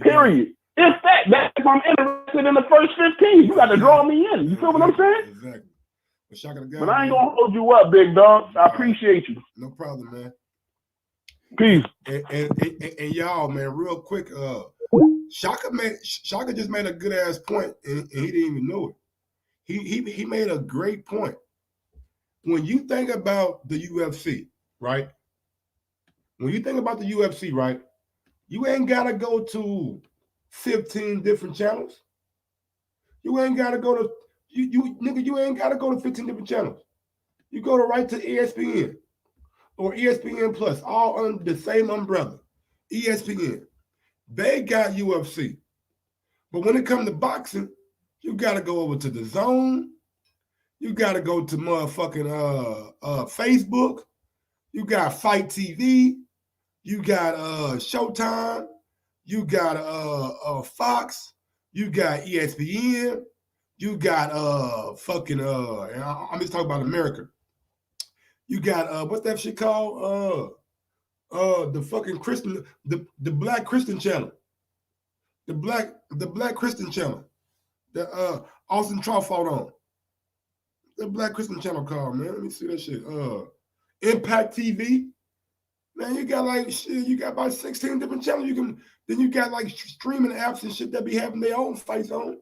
Period. If that's if I'm interested in the first 15. You got to draw me in. You feel what I'm saying? Exactly. But I ain't gonna hold you up, big dog. I appreciate you. No problem, man. Peace. And y'all, man, real quick, Shaka just made a good ass point, and he didn't even know it. He made a great point. When you think about the UFC, right? When you think about the UFC, right? You ain't gotta go to 15 different channels. You ain't gotta go to you ain't gotta go to 15 different channels. You go right to ESPN or ESPN Plus, all under the same umbrella. ESPN. They got UFC. But when it comes to boxing, you gotta go over to the Zone. You gotta go to motherfucking Facebook. You got Fight TV. You got Showtime. You got Fox. You got ESPN. You got I'm just talking about America. You got what's that shit called? The fucking Christian, the Black Christian channel. The Black Christian channel. The Austin Trout fought on. The Black Christian channel called, man. Let me see that shit. Impact TV. Man, you got like shit, you got about 16 different channels. Then you got like streaming apps and shit that be having their own fights on.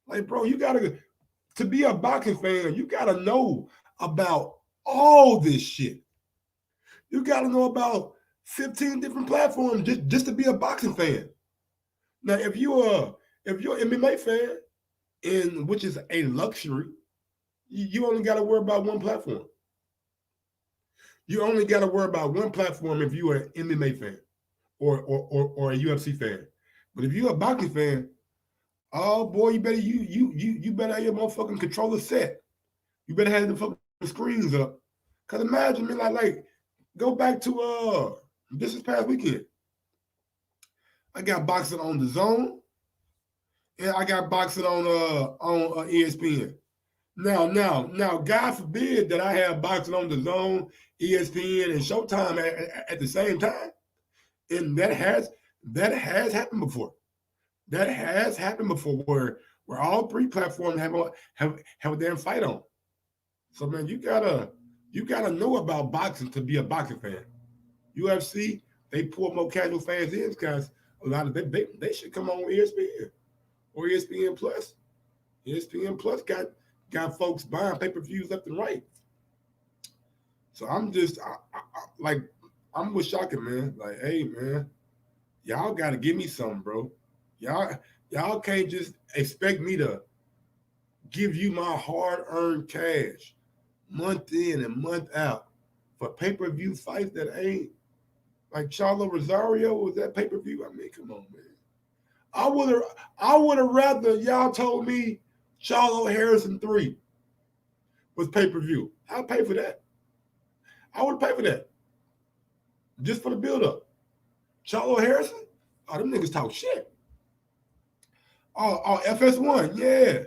Like, bro, to be a boxing fan, you gotta know about all this shit. You gotta know about 15 different platforms just to be a boxing fan. Now, if you're an MMA fan, which is a luxury, you only gotta worry about one platform. You only gotta worry about one platform if you're an MMA fan or a UFC fan. But if you're a boxing fan, oh boy, you better have your motherfucking controller set. You better have the fucking screens up. Cause imagine me like go back to this past weekend. I got boxing on the Zone, and I got boxing on ESPN. Now, God forbid that I have boxing on the Zone, ESPN, and Showtime at the same time. And that has happened before. That has happened before where all three platforms have a damn fight on. So man, you gotta know about boxing to be a boxing fan. UFC, they pull more casual fans in because a lot of they should come on ESPN or ESPN Plus. ESPN Plus got folks buying pay-per-views left and right. So I'm just I'm with Shaka, man. Like, hey man, y'all gotta give me something, bro. Y'all can't just expect me to give you my hard-earned cash month in and month out for pay-per-view fights that ain't like Charlo Rosario was that pay-per-view. I mean, come on, man. I would have rather y'all told me Charlo Harrison 3 was pay-per-view. I'll pay for that. I would pay for that. Just for the build-up. Charlo Harrison? Oh, them niggas talk shit. Oh, FS1, yeah.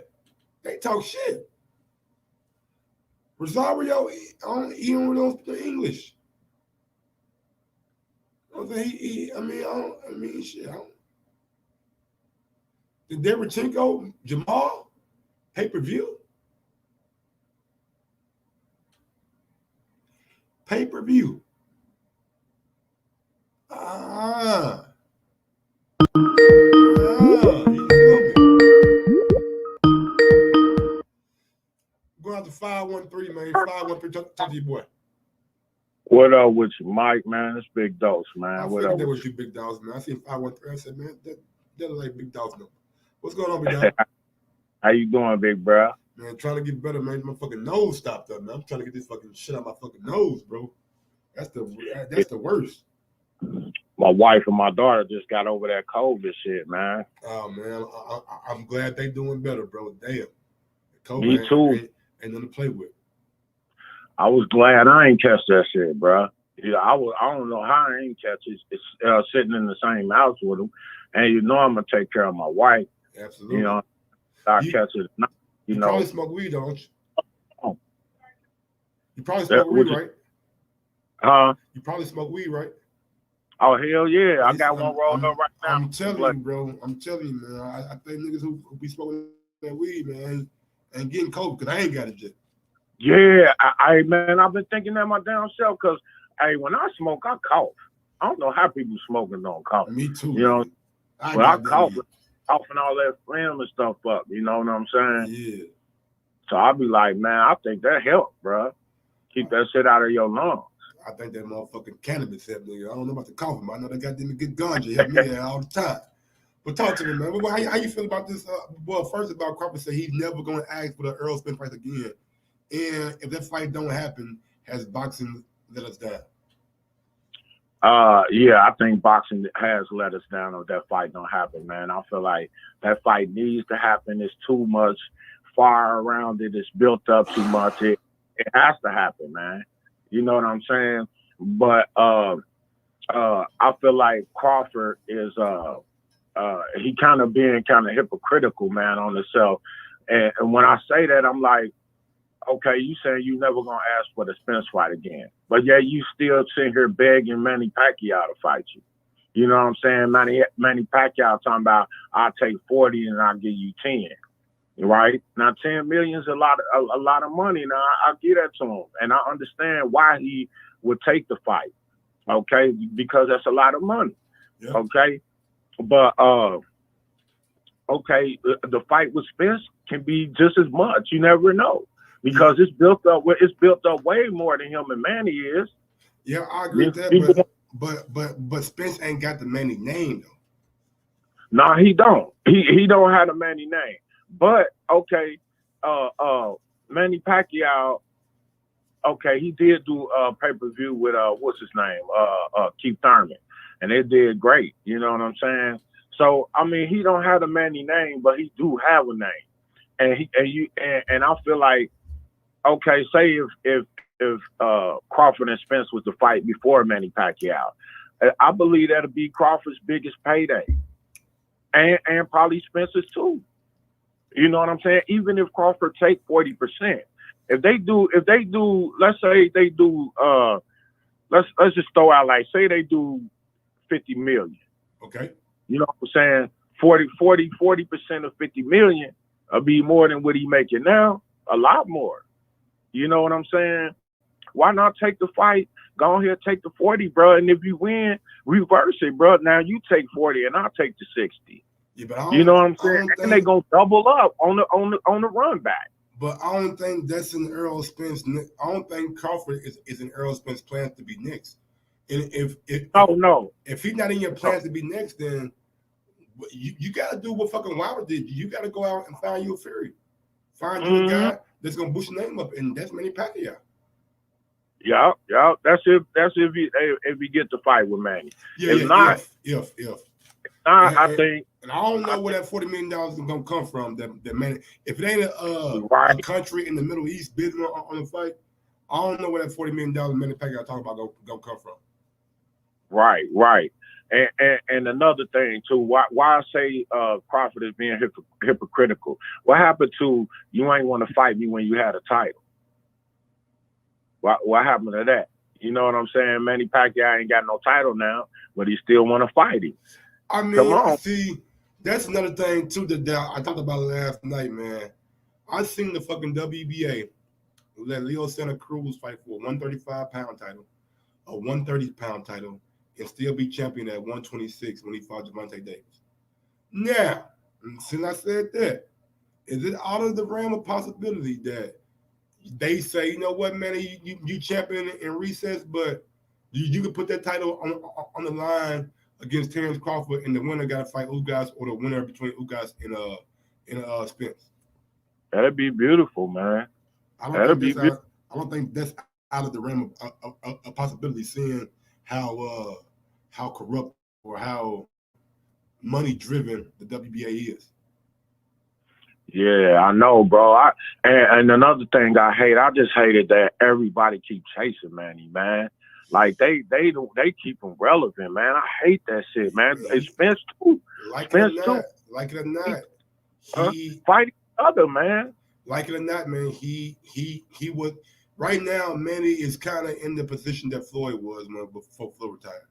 They talk shit. Rosario, he don't know English. Shit. The Derevchenko, Jamal, pay-per-view? Pay-per-view. Go out to 513, man. 513, talk to your boy. What up with you, Mike, man? It's Big Dose, man. What up with you, Big Dose, man? I seen 513. I said, man, that like Big Dose number. What's going on, Big Dose? How you doing, big bro? Man, trying to get better, man. My fucking nose stopped up, man. I'm trying to get this fucking shit out my fucking nose, bro. That's the worst. My wife and my daughter just got over that COVID shit, man. Oh, man. I'm glad they doing better, bro. Damn. COVID Me too. Ain't nothing to play with. I was glad I ain't catch that shit, bro. Yeah, I don't know how I ain't catch it. It's sitting in the same house with them. And you know I'm going to take care of my wife. Absolutely. You know, I catch it. You know. Probably smoke weed, don't you? Oh. You probably smoke weed, right? Huh? You probably smoke weed, right? Oh hell yeah, I got one rolled up right now. I'm telling you, bro. I'm telling you, man. I think niggas who be smoking that weed, man, and getting coke because I ain't got it yet. Yeah, man, I've been thinking that my damn self because, hey, when I smoke, I cough. I don't know how people smoking don't cough. Me too. You know, I cough, coughing all that phlegm and stuff up. You know what I'm saying? Yeah. So I'll be like, man, I think that help, bro. Keep that shit out of your lungs. I think that motherfucking cannabis help me. I don't know about the coffee, but I know they got them to get ganja help me all the time. But talk to me, man. How you feel about this? Well, first about Crawford said he's never going to ask for the Errol Spence fight again. And if that fight don't happen, has boxing let us down? Yeah, I think boxing has let us down if that fight don't happen, man. I feel like that fight needs to happen. It's too much fire around it. It's built up too much. It has to happen, man. You know what I'm saying? But I feel like Crawford is he kind of being kind of hypocritical, man, on himself. And when I say that, I'm like, okay, you saying you never gonna ask for the Spence fight again, but yeah, you still sitting here begging Manny Pacquiao to fight you. You know what I'm saying? Manny Pacquiao talking about I'll take 40 and I'll give you 10. Right now, 10 million is a lot of money. Now I'll give that to him, and I understand why he would take the fight. Okay, because that's a lot of money. Yeah. Okay, but okay, the fight with Spence can be just as much. You never know because it's built up. It's built up way more than him and Manny is. Yeah, I agree with that. But Spence ain't got the Manny name though. No, he don't. He don't have the Manny name. But okay, Manny Pacquiao, okay, he did do a pay-per-view with what's his name, Keith Thurman, and it did great. You know what I'm saying? So I mean, he don't have the Manny name, but he do have a name, and I feel like, okay, say if Crawford and Spence was the fight before Manny Pacquiao, I believe that'll be Crawford's biggest payday, and probably Spence's too. You know what I'm saying? Even if Crawford take 40%, if they do, let's say they do, let's just throw out like, say they do 50 million. Okay. You know what I'm saying? 40% of 50 million will be more than what he making now. A lot more. You know what I'm saying? Why not take the fight? Go ahead, take the 40, bro. And if you win, reverse it, bro. Now you take 40 and I'll take the 60. Yeah, but you know what I'm saying? And they gonna double up on the run back. But I don't think that's an Errol Spence. I don't think Crawford is an Errol Spence plan to be next. And if he's not in your plans to be next, then you got to do what fucking Wilder did. You got to go out and find you a Fury, find you a guy that's gonna boost your name up, and that's Manny Pacquiao. Yeah. That's if he get the fight with Manny. Yeah, if not, I think. And I don't know where that $40 million is gonna come from. That Manny, if it ain't a country in the Middle East bidding on the fight, I don't know where that $40 million Manny Pacquiao talking about gonna come from. Right. And another thing too, why I say Crawford is being hypocritical. What happened to you ain't want to fight me when you had a title? What happened to that? You know what I'm saying? Manny Pacquiao ain't got no title now, but he still want to fight him. I mean, see, that's another thing too that I talked about last night, man. I seen the fucking WBA let Leo Santa Cruz fight for a 135-pound title, a 130-pound title, and still be champion at 126 when he fought Gervonta Davis. Now, since I said that, is it out of the realm of possibility that they say, you know what, man, you champion in recess, but you could put that title on the line against Terence Crawford, and the winner got to fight Ugas, or the winner between Ugas and Spence? That'd be beautiful, man. I don't think that's out of the realm of possibility, seeing how corrupt or how money driven the WBA is. Yeah, I know, bro. And another thing I just hated that everybody keep chasing Manny, man. Like they keep him relevant, man. I hate that shit, man. It's Spence too. Like it or not, he fight each other, man. Like it or not, man, he would. Right now, Manny is kind of in the position that Floyd was, man, before Floyd retired.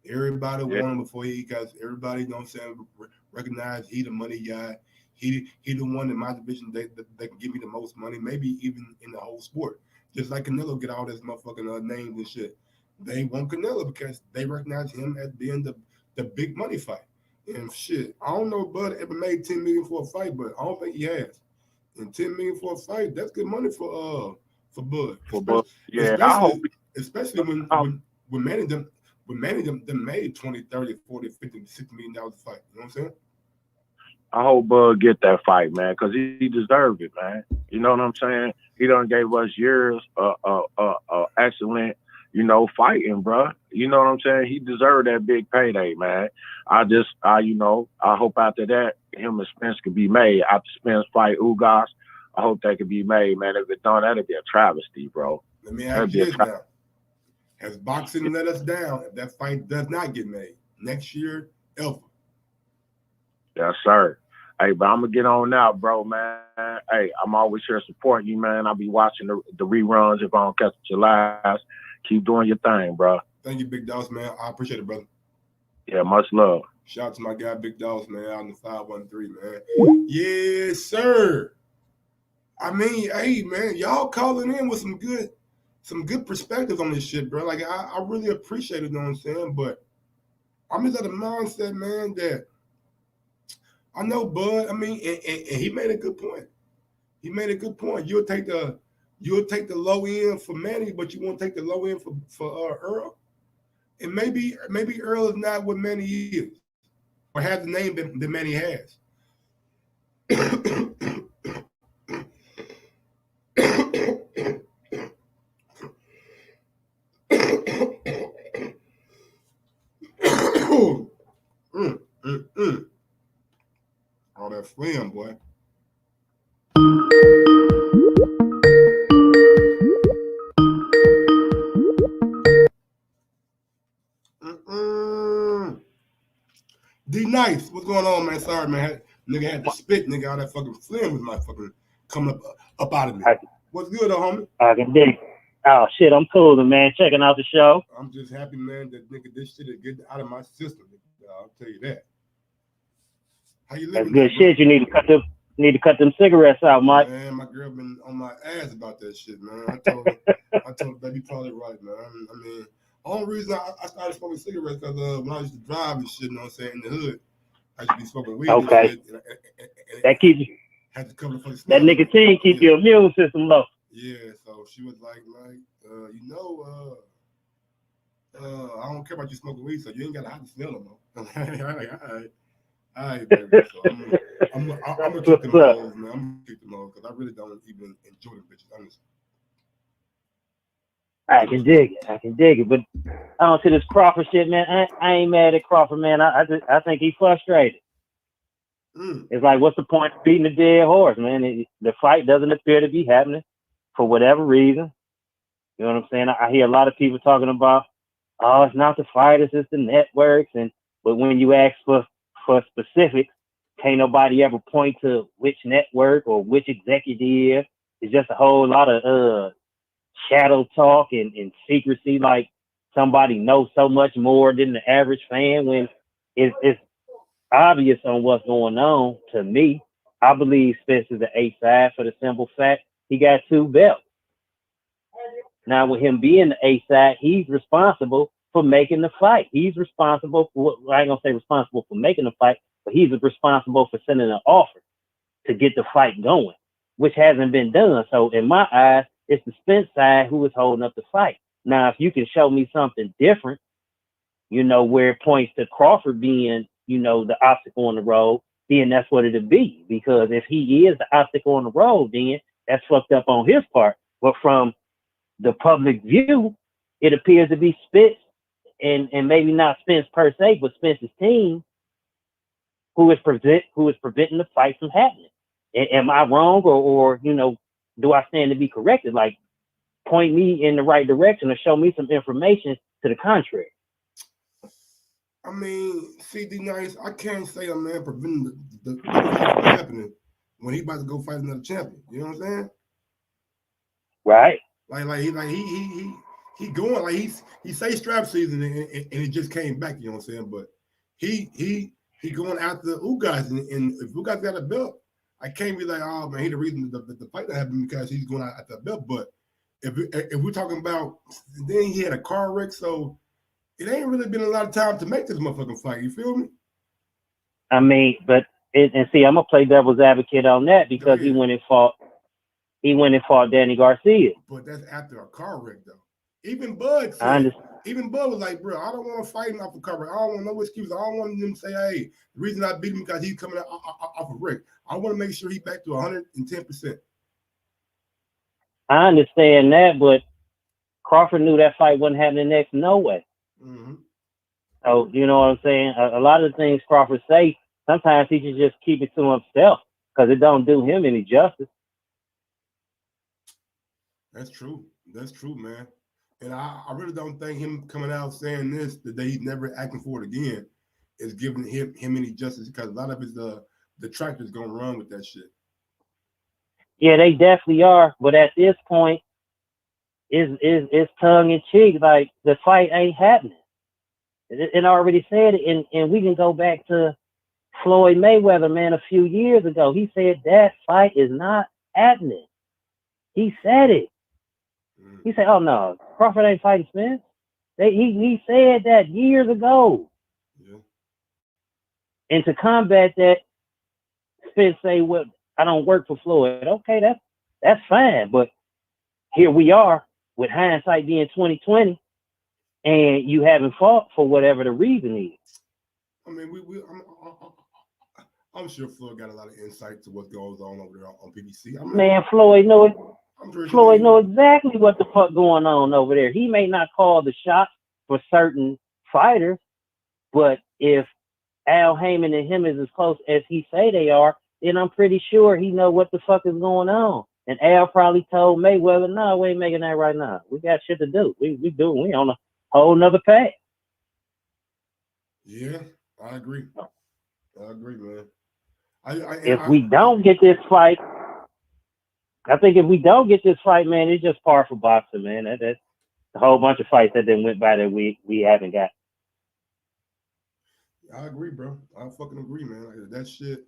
Everybody wanted him before he got. Everybody, you know what I'm saying, recognize he the money guy. He the one in my division that can give me the most money, maybe even in the whole sport. Just like Canelo get all this motherfucking names and shit. They want Canelo because they recognize him as being the big money fight. And shit, I don't know if Bud ever made $10 million for a fight, but I don't think he has. And $10 million for a fight, that's good money for Bud. Especially when Manny them made 20, 30, 40, 50, $60 million a fight. You know what I'm saying? I hope Bud get that fight, man, because he deserved it, man. You know what I'm saying? He done gave us years excellent, you know, fighting, bro. You know what I'm saying? He deserved that big payday, man. I hope after that, him and Spence could be made. After Spence fight Ugas, I hope that could be made, man. If it's done, that'd be a travesty, bro. Let me ask you this now. Has boxing let us down if that fight does not get made next year, ever? Yes, sir. Hey, but I'm going to get on now, bro, man. Hey, I'm always here supporting you, man. I'll be watching the reruns if I don't catch your last. Keep doing your thing, bro. Thank you, Big Dogs, man. I appreciate it, brother. Yeah, much love. Shout out to my guy, Big Dogs, man, out in the 513, man. Yes, sir. I mean, hey, man, y'all calling in with some good perspectives on this shit, bro. Like, I really appreciate it, you know what I'm saying? But I'm just at a mindset, man, that I know Bud, I mean, and he made a good point. He made a good point. You'll take the low end for Manny, but you won't take the low end for Earl. And maybe Earl is not what Manny is, or has the name that Manny has. All that phlegm, boy. D Nice, what's going on, man? Sorry, man. Nigga had to spit, nigga. All that fucking phlegm was my fucking coming up out of me. What's good, though, homie? I can dig. Oh shit, I'm cool, man. Checking out the show. I'm just happy, man, that nigga this shit is getting out of my system. I'll tell you that. How you living? That's good shit. You need to cut them cigarettes out, Mike. Man, my girl been on my ass about that shit, man. I told her, baby, you probably right, man. I mean, the only reason I started smoking cigarettes because when I used to drive and shit, you know what I'm saying, in the hood, I used to be smoking weed. Okay. And shit, and that keeps you. Had to cover for the that nicotine keeps your immune system low. Yeah, so she was like, I don't care about you smoking weed, so you ain't got to have to smell no more. All right, baby. So I'm gonna keep them hoes, man. I'm gonna keep them hoes because I really don't even enjoy them bitches, honestly. I can dig it. But I don't see this Crawford shit, man. I ain't mad at Crawford, man. I think he's frustrated. It's like, what's the point of beating a dead horse, man? The fight doesn't appear to be happening for whatever reason. You know what I'm saying? I hear a lot of people talking about, oh, it's not the fighters, it's the networks. But when you ask for specifics, can't nobody ever point to which network or which executive. It's just a whole lot of shadow talk and secrecy, like somebody knows so much more than the average fan, when it's obvious on what's going on. To me, I believe Spence is the A-side for the simple fact he got 2 belts. Now, with him being the A-side, he's responsible for making the fight. He's responsible for, I ain't gonna say responsible for making the fight, but he's responsible for sending an offer to get the fight going, which hasn't been done. So in my eyes, it's the Spence side who is holding up the fight. Now, if you can show me something different, where it points to Crawford being, the obstacle on the road, then that's what it'll be. Because if he is the obstacle on the road, then that's fucked up on his part. But from the public view, it appears to be Spence, and maybe not Spence per se, but Spence's team, who is preventing the fight from happening. Am I wrong, or do I stand to be corrected? Like, point me in the right direction or show me some information to the contrary. I mean, CD Nice, I can't say a man preventing the fight from happening when he about to go fight another champion. You know what I'm saying? Right. Like he going like he say strap season and it just came back. You know what I'm saying? But he going after Ugas and if Ugas got a belt, I can't be like, oh man, he the reason the fight that happened because he's going out at the belt. But if we're talking about, then he had a car wreck, so it ain't really been a lot of time to make this motherfucking fight. You feel me? I mean, but and see, I'm gonna play devil's advocate on that because he went and fought Danny Garcia. But that's after a car wreck, though. Even Bud was like, bro, I don't want to fight him off the car wreck. I don't want no excuse. I don't want them to say, hey, the reason I beat him because he's coming off a wreck. I want to make sure he's back to 110%. I understand that, but Crawford knew that fight wasn't happening next, no way. Mm-hmm. So, you know what I'm saying? A lot of the things Crawford say, sometimes he should just keep it to himself because it don't do him any justice. That's true. That's true, man. And I really don't think him coming out saying this, the day he's never acting for it again, is giving him any justice because a lot of his detractors going to run with that shit. Yeah, they definitely are. But at this point, it's tongue in cheek. Like, the fight ain't happening. It already said it. And we can go back to Floyd Mayweather, man, a few years ago. He said that fight is not happening. He said it. He said, oh, no, Crawford ain't fighting Spence. He said that years ago. Yeah. And to combat that, Spence say, well, I don't work for Floyd. Okay, that's fine. But here we are with hindsight being 2020, and you haven't fought for whatever the reason is. I mean, I'm sure Floyd got a lot of insight to what goes on over there on PBC. Man, Floyd know it. Floyd know exactly what the fuck going on over there. He may not call the shots for certain fighters, but if Al Heyman and him is as close as he say they are, then I'm pretty sure he know what the fuck is going on. And Al probably told Mayweather, no, we ain't making that right now. We got shit to do. We on a whole nother path. Yeah, I agree. I agree, man. If we don't get this fight, man, it's just par for boxing, man. That's a whole bunch of fights that then went by that we haven't got. I agree, bro. I fucking agree, man. Like, that shit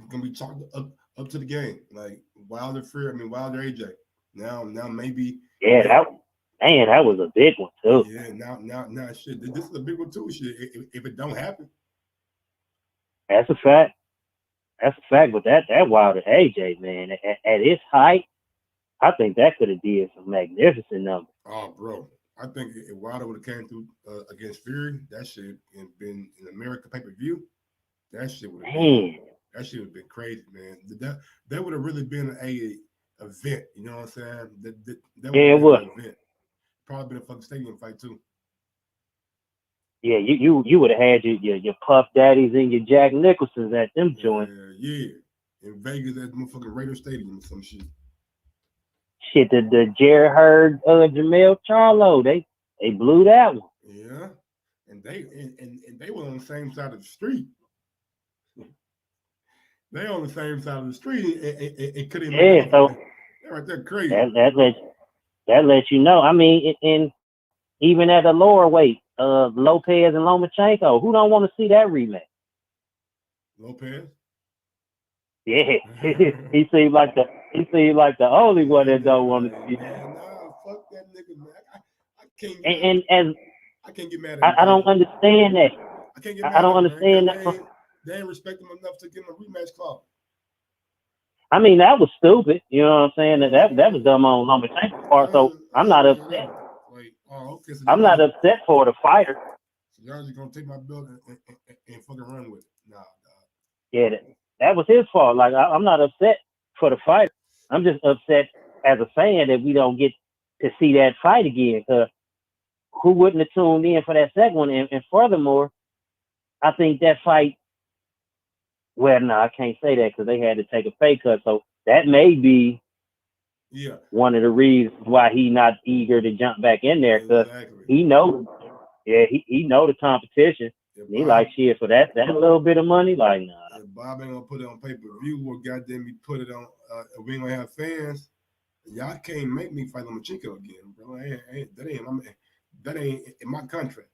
gonna be chalked up to the game. Like Wilder AJ. Now maybe. Yeah, that was a big one too. Yeah, now shit. This is a big one too. Shit. If it don't happen. That's a fact. But that Wilder AJ, man, at its height, I think that could have did some magnificent numbers. Oh, bro. I think if Wilder would have came through against Fury, that shit been in America pay-per-view. That shit would have been crazy, man. That would have really been a event. You know what I'm saying? That it would. An event. Probably been a fucking stadium fight too. Yeah, you would have had your Puff Daddies and your Jack Nicholsons at them joints. Yeah. In Vegas at motherfucking Raider Stadium or some shit. Shit, the Jerry Hurd, Jamel Charlo, they blew that one. Yeah, and they were on the same side of the street. They on the same side of the street. It couldn't. Yeah, so they're right there crazy. That lets you know. I mean, in even at a lower weight, Lopez and Lomachenko, who don't want to see that rematch? Lopez. Yeah, he seemed like the only one that don't want to see. Nah, fuck that nigga, man. I can't. I can't get mad at him. I don't understand that. I can't get mad. I don't understand that. They ain't respect him enough to give him a rematch clause. I mean, that was stupid. You know what I'm saying? That was dumb on Lomachenko's part. So I'm not upset. Okay, so I'm not upset for the fighter. So y'all just gonna take my belt and fucking run with it? Nah. Yeah, that was his fault. Like, I'm not upset for the fighter. I'm just upset as a fan that we don't get to see that fight again. Who wouldn't have tuned in for that second one? And furthermore, I think that fight. Well, no, I can't say that because they had to take a pay cut. So that may be one of the reasons why he not eager to jump back in there because he knows. Yeah, he know the competition. He like shit for that little bit of money. Like, nah. If Bob ain't gonna put it on pay-per-view or goddamn he put it on, if we ain't gonna have fans, Y'all can't make me fight Lomachenko again, bro. That ain't in my contract.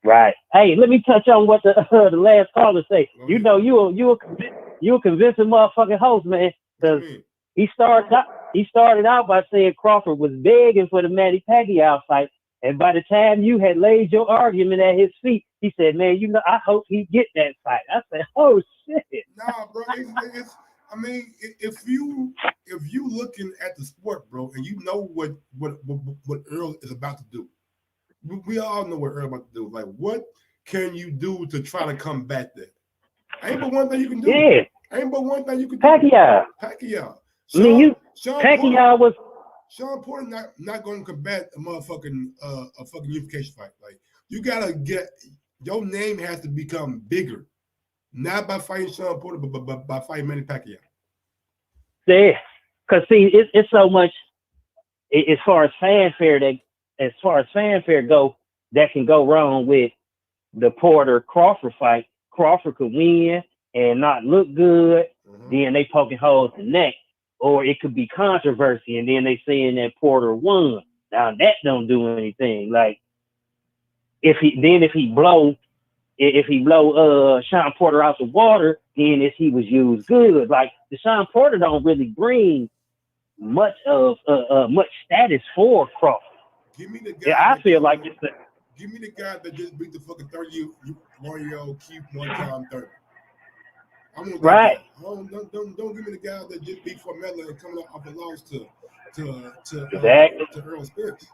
Right. Hey, let me touch on what the last caller say. You know, you a convincing motherfucking host, man. Because he started out by saying Crawford was begging for the Manny Pacquiao fight, and by the time you had laid your argument at his feet, he said, "Man, you know, I hope he get that fight." I said, "Oh shit." Nah, bro. I mean, if you looking at the sport, bro, and you know what Earl is about to do. We all know what Earl about to do. Like, what can you do to try to combat that? Ain't but one thing you can do. Yeah. Ain't but one thing you can do. Pacquiao. Sean Porter not going to combat a motherfucking fucking unification fight. Like, you gotta get your name has to become bigger, not by fighting Sean Porter, but by fighting Manny Pacquiao. Yeah, because see, it's so much as far as fanfare go, that can go wrong with the Porter Crawford fight. Crawford could win and not look good, then they poking holes in the neck, or it could be controversy, and then they saying that Porter won. Now that don't do anything. Like if he blow Sean Porter out the water, then if he was used good, like the Sean Porter don't really bring much status for Crawford. Give me the guy. Yeah, I feel like it's give me the guy that just beat the fucking 31-year-old Keith one time 30. I want that right. guy. Don't give me the guy that just beat Formella and coming off a loss to Errol Spence.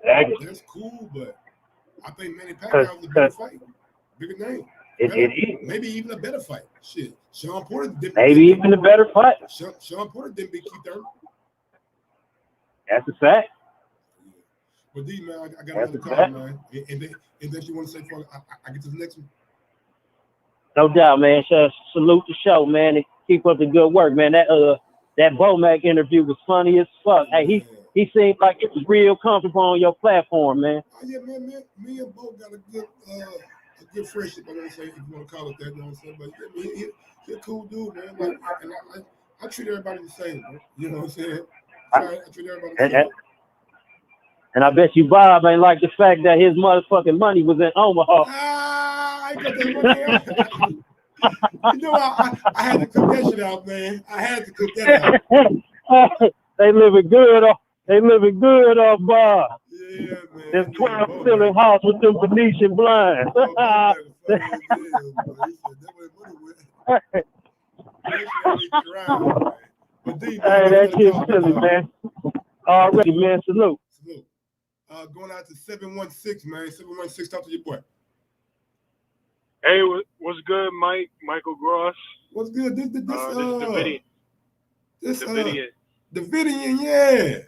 I mean, that's cool, but I think Manny Pacquiao was a bigger fight, bigger name. It is. Maybe even a better fight. Shit, Sean Porter didn't. Maybe even a better fight. Sean Porter didn't beat Keith Thurman. That's a fact. But D, man, I got another call, man. And then you want to say, I get to the next one. No doubt, man. Salute the show, man, and keep up the good work, man. That Bomac interview was funny as fuck. Hey, he seemed like it was real comfortable on your platform, man. Oh, yeah, man. Me and Bo got a good friendship. I don't say if you want to call it that, you know what I'm saying? But yeah, he's a cool dude, man. Like, and I treat everybody the same, bro. You know what I'm saying? I treat everybody the same. And I bet you Bob ain't like the fact that his motherfucking money was in Omaha. I got that money out. You know, I had to cook that shit out, man. I had to cook that out. They living good off Bob. Yeah, man. This 12-ceiling house with them Venetian blinds. Hey, that shit's silly, man. Already, man. Salute. Going out to 716, man. 716, talk to your boy. Hey, what's good, Mike? Michael Gross. What's good? This is Davidian. Davidian, yeah.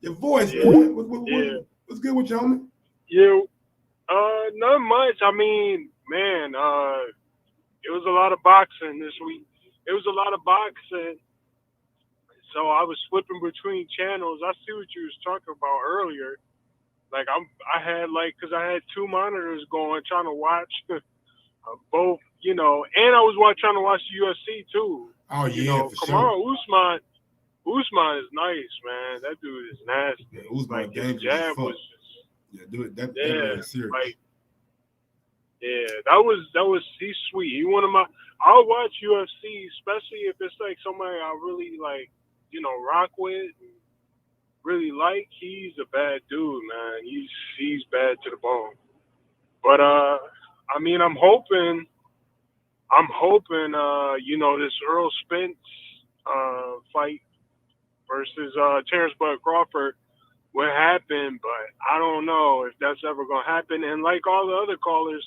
Your voice, man. What's good with you, homie? Yeah, not much. I mean, man, it was a lot of boxing this week. So I was flipping between channels. I see what you was talking about earlier. Like I had two monitors going, trying to watch both, you know, and I was trying to watch the UFC too. Oh yeah, you know, for Kamaru Usman is nice, man. That dude is nasty. Yeah, Usman like his jab was just, that was serious. Like, yeah, that was he's sweet. He one of my. I'll watch UFC, especially if it's like somebody I really like, you know, rock with. Really like. He's a bad dude, man. He's bad to the bone. But I mean, I'm hoping you know, this Errol Spence fight versus Terence Crawford will happen, but I don't know if that's ever gonna happen. And like all the other callers,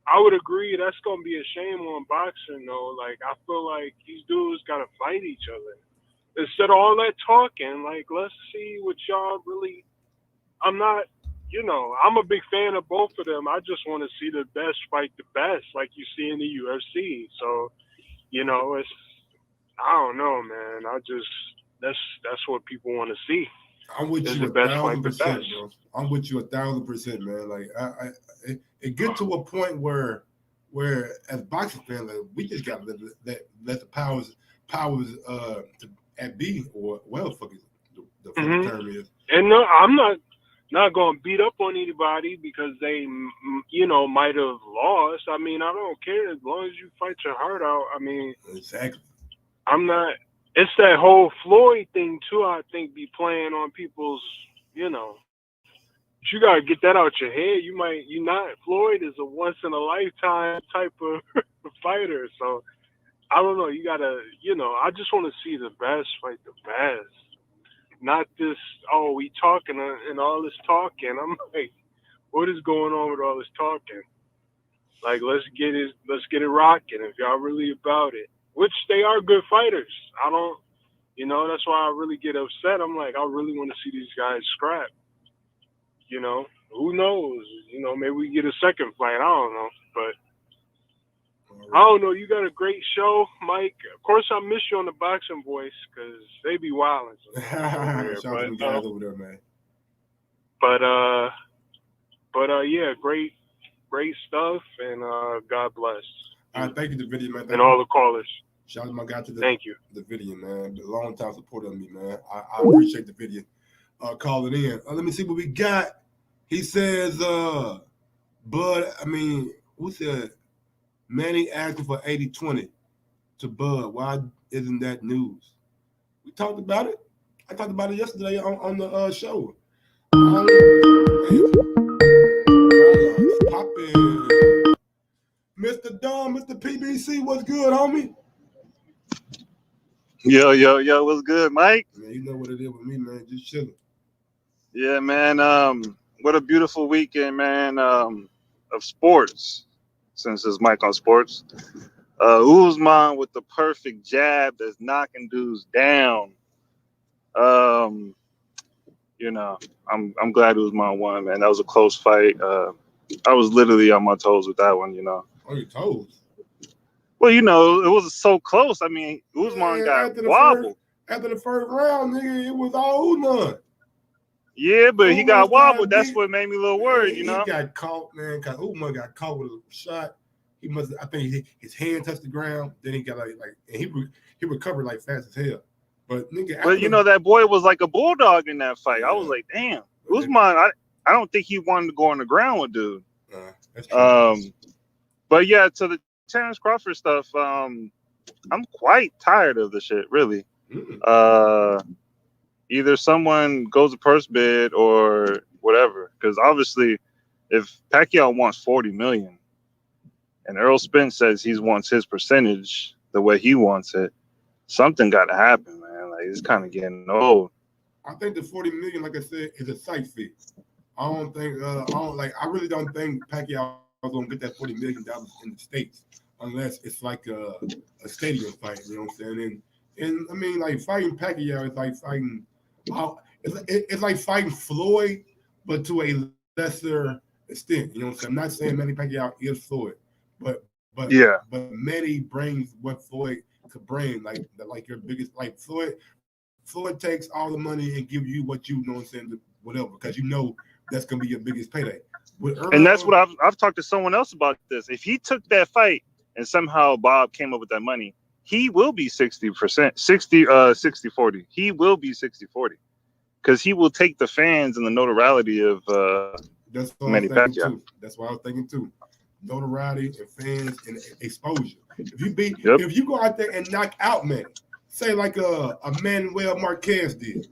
I would agree that's gonna be a shame on boxing though. Like I feel like these dudes gotta fight each other. Instead of all that talking, like, let's see what y'all really. I'm not, you know, I'm a big fan of both of them. I just want to see the best fight the best, like you see in the UFC. So, you know, I don't know, man. That's what people want to see. I'm with you 1,000%, bro. I'm with you 1,000%, man. Like, it get to a point where as boxing fans, like, we just got to let the powers at B or well, fucking the fucking term is. And no, I'm not going to beat up on anybody because they, might have lost. I mean, I don't care as long as you fight your heart out. I mean, exactly. I'm not. It's that whole Floyd thing too. I think be playing on people's, you got to get that out your head. Floyd is a once in a lifetime type of fighter. So I don't know. You got to, I just want to see the best fight the best. Not this, we talking and all this talking. I'm like, what is going on with all this talking? Like, let's get it rocking if y'all really about it. Which they are good fighters. I don't, that's why I really get upset. I'm like, I really want to see these guys scrap. Who knows? Maybe we get a second fight. I don't know, but. I don't know. You got a great show, Mike. Of course, I miss you on the boxing voice because they be wilding. Shout out to the guys over there, man. But yeah, great stuff, and God bless. All right, thank you, the video, man. And all the callers. Shout out to my guy to thank you. The video, man. A long time supporter of me, man. I appreciate the video. Calling in. Let me see what we got. He says, Bud. I mean, who said? Manny asking for 80-20 to Bud. Why isn't that news? We talked about it. I talked about it yesterday on the show. Popping. Mr. Don, Mr. PBC, what's good, homie? Yo, what's good, Mike? Man, you know what it is with me, man. Just chilling. Yeah, man. What a beautiful weekend, man, of sports. Since it's Mike on Sports. Usman with the perfect jab that's knocking dudes down. I'm glad Usman won, man. That was a close fight. I was literally on my toes with that one, On your toes? Well, it was so close. I mean, Usman got wobbled. After the first round, nigga, it was all Usman. Yeah, but he got wobbled. That's what made me a little worried, He got caught, man. Cause Usman got caught with a shot. I think his hand touched the ground. Then he got and he recovered like fast as hell. But nigga, that boy was like a bulldog in that fight. Yeah. I was like, damn, Usman. I don't think he wanted to go on the ground with dude. That's true. But yeah, to the Terence Crawford stuff, I'm quite tired of the shit, really. Either someone goes a purse bid or whatever. Because obviously, if Pacquiao wants $40 million and Errol Spence says he wants his percentage the way he wants it, something got to happen, man. Like, it's kind of getting old. I think the $40 million, like I said, is a site fee. I really don't think Pacquiao is gonna get that $40 million in the States unless it's like a stadium fight. You know what I'm saying? And I mean, like fighting Pacquiao is like fighting. It's like fighting Floyd, but to a lesser extent. You know what I'm saying? I'm not saying Manny Pacquiao is Floyd, but Manny brings what Floyd could bring, like your biggest, like Floyd takes all the money and give you what you know what I'm saying, whatever, because that's gonna be your biggest payday. And that's what I've talked to someone else about this. If he took that fight and somehow Bob came up with that money, he will be 60%, 60-40. He will be 60-40 because he will take the fans and the notoriety of Manny Pacquiao. That's what I was thinking too. Notoriety and fans and exposure. If you go out there and knock out Manny, say like a Manuel Marquez did,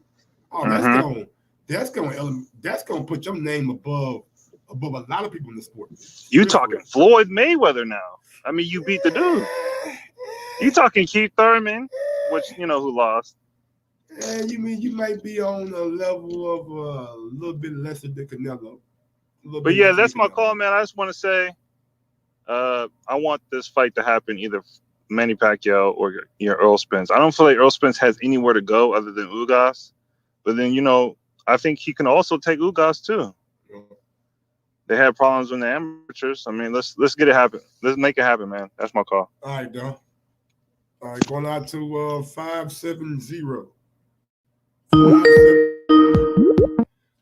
that's gonna put your name above a lot of people in the sport. You talking Floyd Mayweather now? I mean, you beat the dude. You talking Keith Thurman, which who lost? And you mean you might be on a level of a little bit lesser than Canelo. But yeah, that's my call, man. I just want to say, I want this fight to happen either Manny Pacquiao or Errol Spence. I don't feel like Errol Spence has anywhere to go other than Ugas. But then I think he can also take Ugas too. They had problems with the amateurs. I mean, let's get it happen. Let's make it happen, man. That's my call. All right, Don. All right, going out to 570.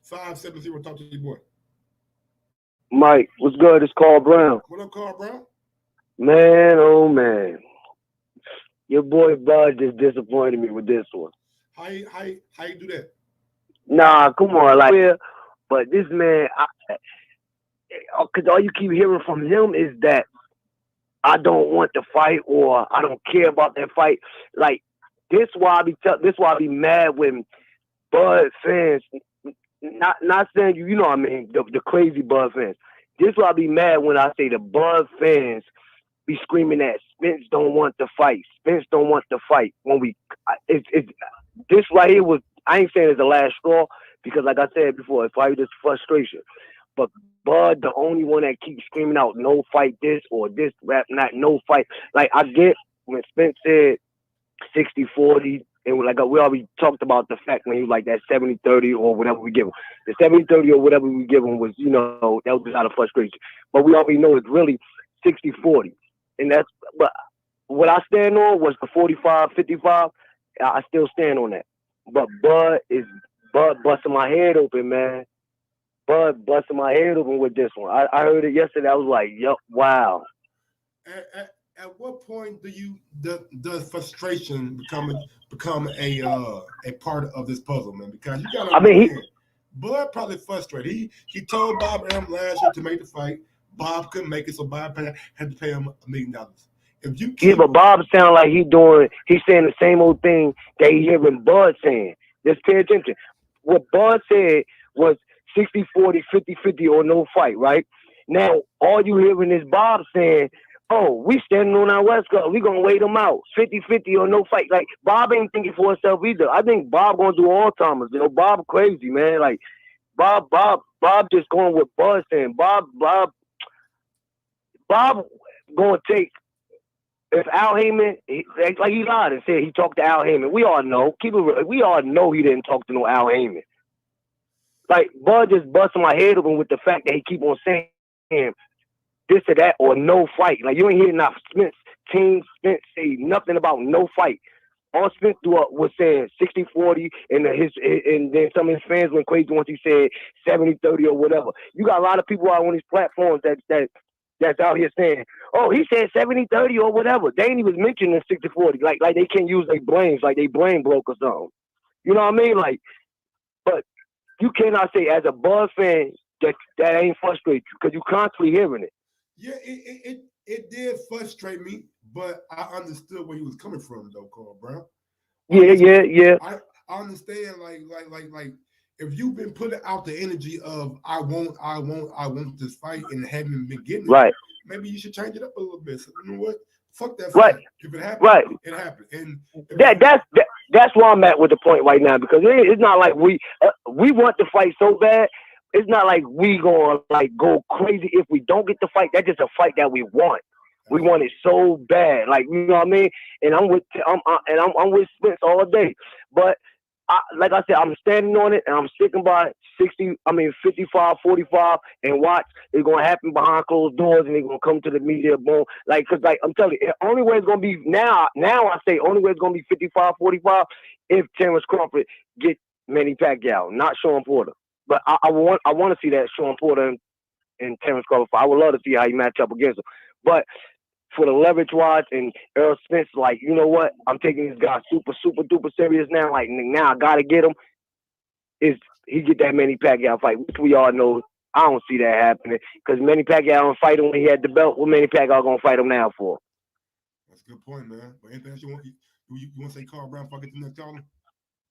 570. Talk to you, boy. Mike, what's good? It's Carl Brown. What up, Carl Brown? Man, oh man. Your boy Bud just disappointed me with this one. How you do that? Nah, come on, like, but this man, because all you keep hearing from him is that I don't want to fight or I don't care about that fight. Like, this why I be mad when Bud fans, not saying you know what I mean, the crazy Bud fans. This why I be mad when I say the Bud fans be screaming that Spence don't want to fight. Spence don't want to fight. When it's this right here was, I ain't saying it's the last straw because like I said before, it's probably just frustration. But Bud, the only one that keeps screaming out no fight this or this rap not no fight. Like I get when Spence said 60-40, and like we already talked about the fact when he was like that 70-30 or whatever we give him. The 70-30 or whatever we give him was, you know, that was just out of frustration. But we already know it's really 60-40. And that's, but what I stand on was the 45-55. I still stand on that. But Bud busting my head open, man. Bud busting my head open with this one. I heard it yesterday. I was like, yo, wow. At what point does frustration become a part of this puzzle, man? Because you gotta understand, Bud probably frustrated. He told Bob M last year to make the fight. Bob couldn't make it, so Bob had to pay him $1 million. If you yeah, but Bob sound like he's saying the same old thing that he hearing Bud saying. Just pay attention. What Bud said was 60-40, 50-50 or no fight, right? Now, all you hearing is Bob saying, oh, we standing on our West Coast. We gonna wait them out. 50-50 or no fight. Like, Bob ain't thinking for himself either. I think Bob gonna do all-timers. You know, Bob crazy, man. Like, Bob just going with Bud saying. Bob gonna take, if Al Heyman, like he lied and said he talked to Al Heyman. We all know. We all know he didn't talk to no Al Heyman. Like, Bud just busting my head open with the fact that he keep on saying this or that or no fight. Like, you ain't hearing not Spence say nothing about no fight. All Spence was saying 60-40, and then some of his fans went crazy once he said 70-30 or whatever. You got a lot of people out on these platforms that's out here saying, oh, he said 70-30 or whatever. They ain't even mentioning 60-40. Like they can't use their brains, like they brain broke or something. You know what I mean? Like, but you cannot say as a Bud fan that ain't frustrate you because you constantly hearing it. Yeah, it did frustrate me, but I understood where he was coming from, though, Carl Brown. Yeah. I understand, like if you've been putting out the energy of I want this fight and haven't been getting it, right? Maybe you should change it up a little bit. So, you know what? Fuck that fight. Right. If it happens, right. It happened. And that's where I'm at with the point right now because it's not like we want the fight so bad. It's not like we gonna like go crazy if we don't get the fight. That's just a fight that we want. We want it so bad, like you know what I mean. And I'm with Spence all day. But like I said, I'm standing on it, and I'm sticking by 55-45, and watch it's gonna happen behind closed doors, and they're gonna come to the media boom. Like, cause like I'm telling you, the only way it's gonna be now I say only way it's gonna be 55-45 if Terence Crawford get Manny Pacquiao, not Sean Porter. But I want to see that Sean Porter and Terence Crawford fight. I would love to see how he match up against him. But for the leverage wise and Errol Spence, like, you know what? I'm taking this guy super, super duper serious now. Like, now I got to get him. Is he get that Manny Pacquiao fight, which we all know. I don't see that happening because Manny Pacquiao don't fight him when he had the belt. What Manny Pacquiao going to fight him now for? That's a good point, man. But anything else you want to say, Carl Brown, before I get to the next caller?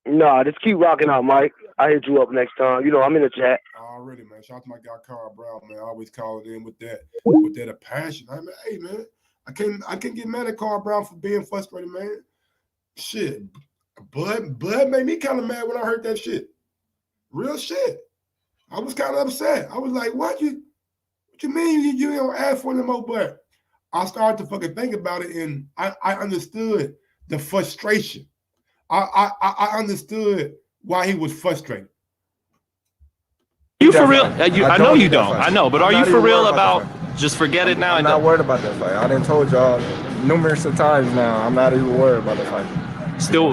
No, just keep rocking out, Mike. I hit you up next time. You know, I'm in the chat. Already, man. Shout out to my guy Carl Brown, man. I always call it in with that passion. I mean, hey, man, I can't get mad at Carl Brown for being frustrated, man. Shit, Bud made me kind of mad when I heard that shit. Real shit. I was kind of upset. I was like, what you mean you don't ask for no more? But I started to fucking think about it, and I understood the frustration. I understood why he was frustrated. You for real? I know you don't. I know, but are you for real about just forget it now? I'm not worried about that fight. I done told y'all numerous of times now. I'm not even worried about the fight.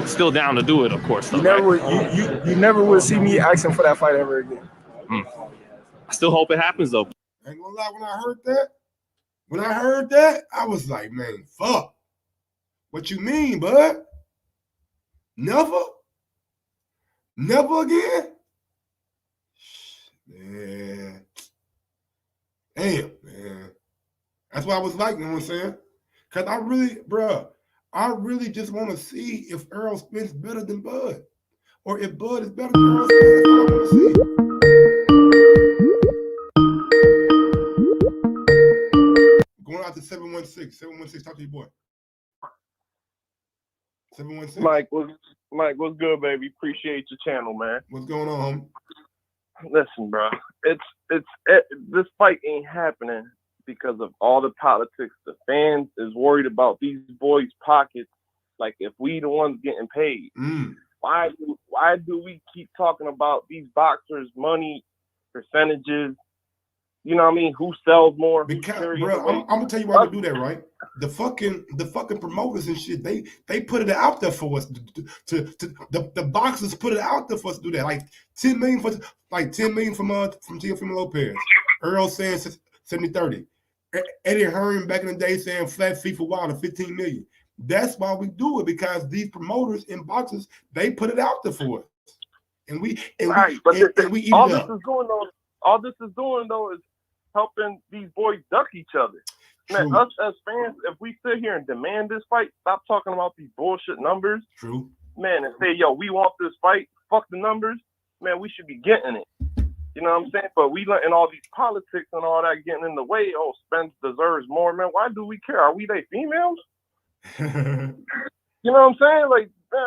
Still down to do it, of course. Though, you never would see me asking for that fight ever again. I still hope it happens though. Ain't gonna lie, when I heard that, I was like, man, fuck. What you mean, bud? Never? Never again? Man. Damn, man. That's what I was like, you know what I'm saying? Because I really just want to see if Errol Spence better than Bud. Or if Bud is better than Errol Spence. That's all I want to see. Going out to 716. 716, talk to your boy. 716. Mike, what's good, baby? Appreciate your channel, man. What's going on, homie? Listen, bro. This fight ain't happening because of all the politics. The fans is worried about these boys' pockets. Like if we the ones getting paid. Why do we keep talking about these boxers' money, percentages? You know what I mean? Who sells more? Because, bro, I'm gonna tell you why we do that, right? The fucking promoters and shit, they put it out there for us the boxers put it out there for us to do that. Like 10 million from Teofimo Lopez. Earl saying 70-30. Eddie Hearn back in the day saying flat fee for Wilder 15 million. That's why we do it, because these promoters and boxers, they put it out there for us. And we eat it up. All this is doing though is helping these boys duck each other. Man, us as fans, if we sit here and demand this fight, stop talking about these bullshit numbers. True. Man, and say, yo, we want this fight, fuck the numbers, man, we should be getting it. You know what I'm saying? But we letting all these politics and all that getting in the way. Oh, Spence deserves more, man. Why do we care? Are we they females? You know what I'm saying? Like, man,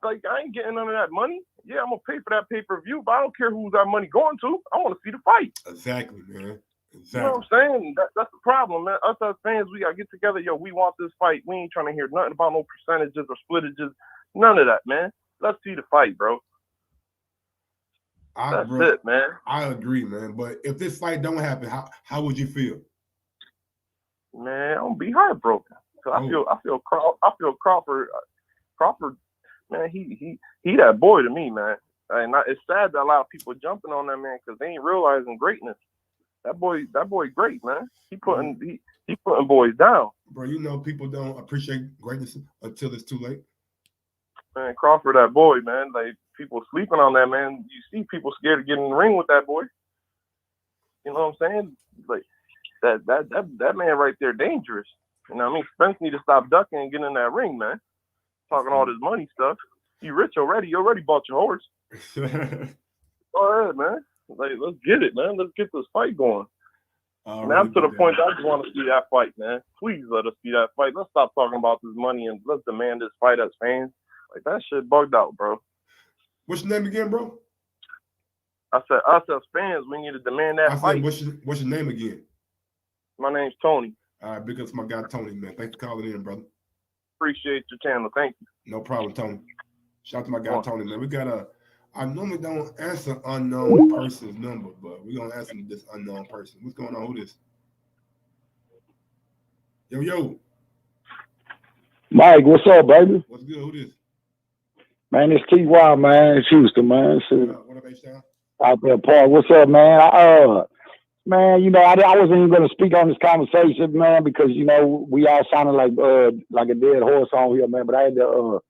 I ain't getting none of that money. Yeah, I'm gonna pay for that pay-per-view, but I don't care who's that money going to. I want to see the fight. Exactly, man. Exactly. You know what I'm saying? That's the problem, man. Us as fans, we gotta get together. Yo, we want this fight. We ain't trying to hear nothing about no percentages or splittages. None of that, man. Let's see the fight, bro. That's it, man. I agree, man. But if this fight don't happen, how would you feel? Man, I'm gonna be heartbroken. So I feel Crawford. Crawford, man, he that boy to me, man. And it's sad that a lot of people jumping on that man because they ain't realizing greatness. That boy great, man. He putting boys down. Bro, you know people don't appreciate greatness until it's too late. Man, Crawford, that boy, man. Like people sleeping on that man. You see people scared to get in the ring with that boy. You know what I'm saying? Like that man right there, dangerous. You know what I mean? Spence need to stop ducking and get in that ring, man. Talking all this money stuff. You rich already. You already bought your horse. All right, man. Like, let's get it, man. Let's get this fight going. Now to the point I just want to see that fight, man. Please let us see that fight. Let's stop talking about this money and let's demand this fight as fans. Like, that shit bugged out, bro. What's your name again, bro? I said, us as fans, we need to demand that fight. What's your name again? My name's Tony. All right, big up to my guy Tony, man. Thanks for calling in, brother. Appreciate your channel. Thank you. No problem, Tony. Shout out to my guy Tony, man. We got I normally don't answer unknown person's number, but we're gonna answer this unknown person. What's going on? Who this? Yo. Mike, what's up, baby? What's good? Who this? Man, it's TY, man. It's Houston, man. What up, H-Town? Out there, Paul. What's up, man? Man, you know, I wasn't even going to speak on this conversation, man, because, you know, we all sounded like a dead horse on here, man. But I had to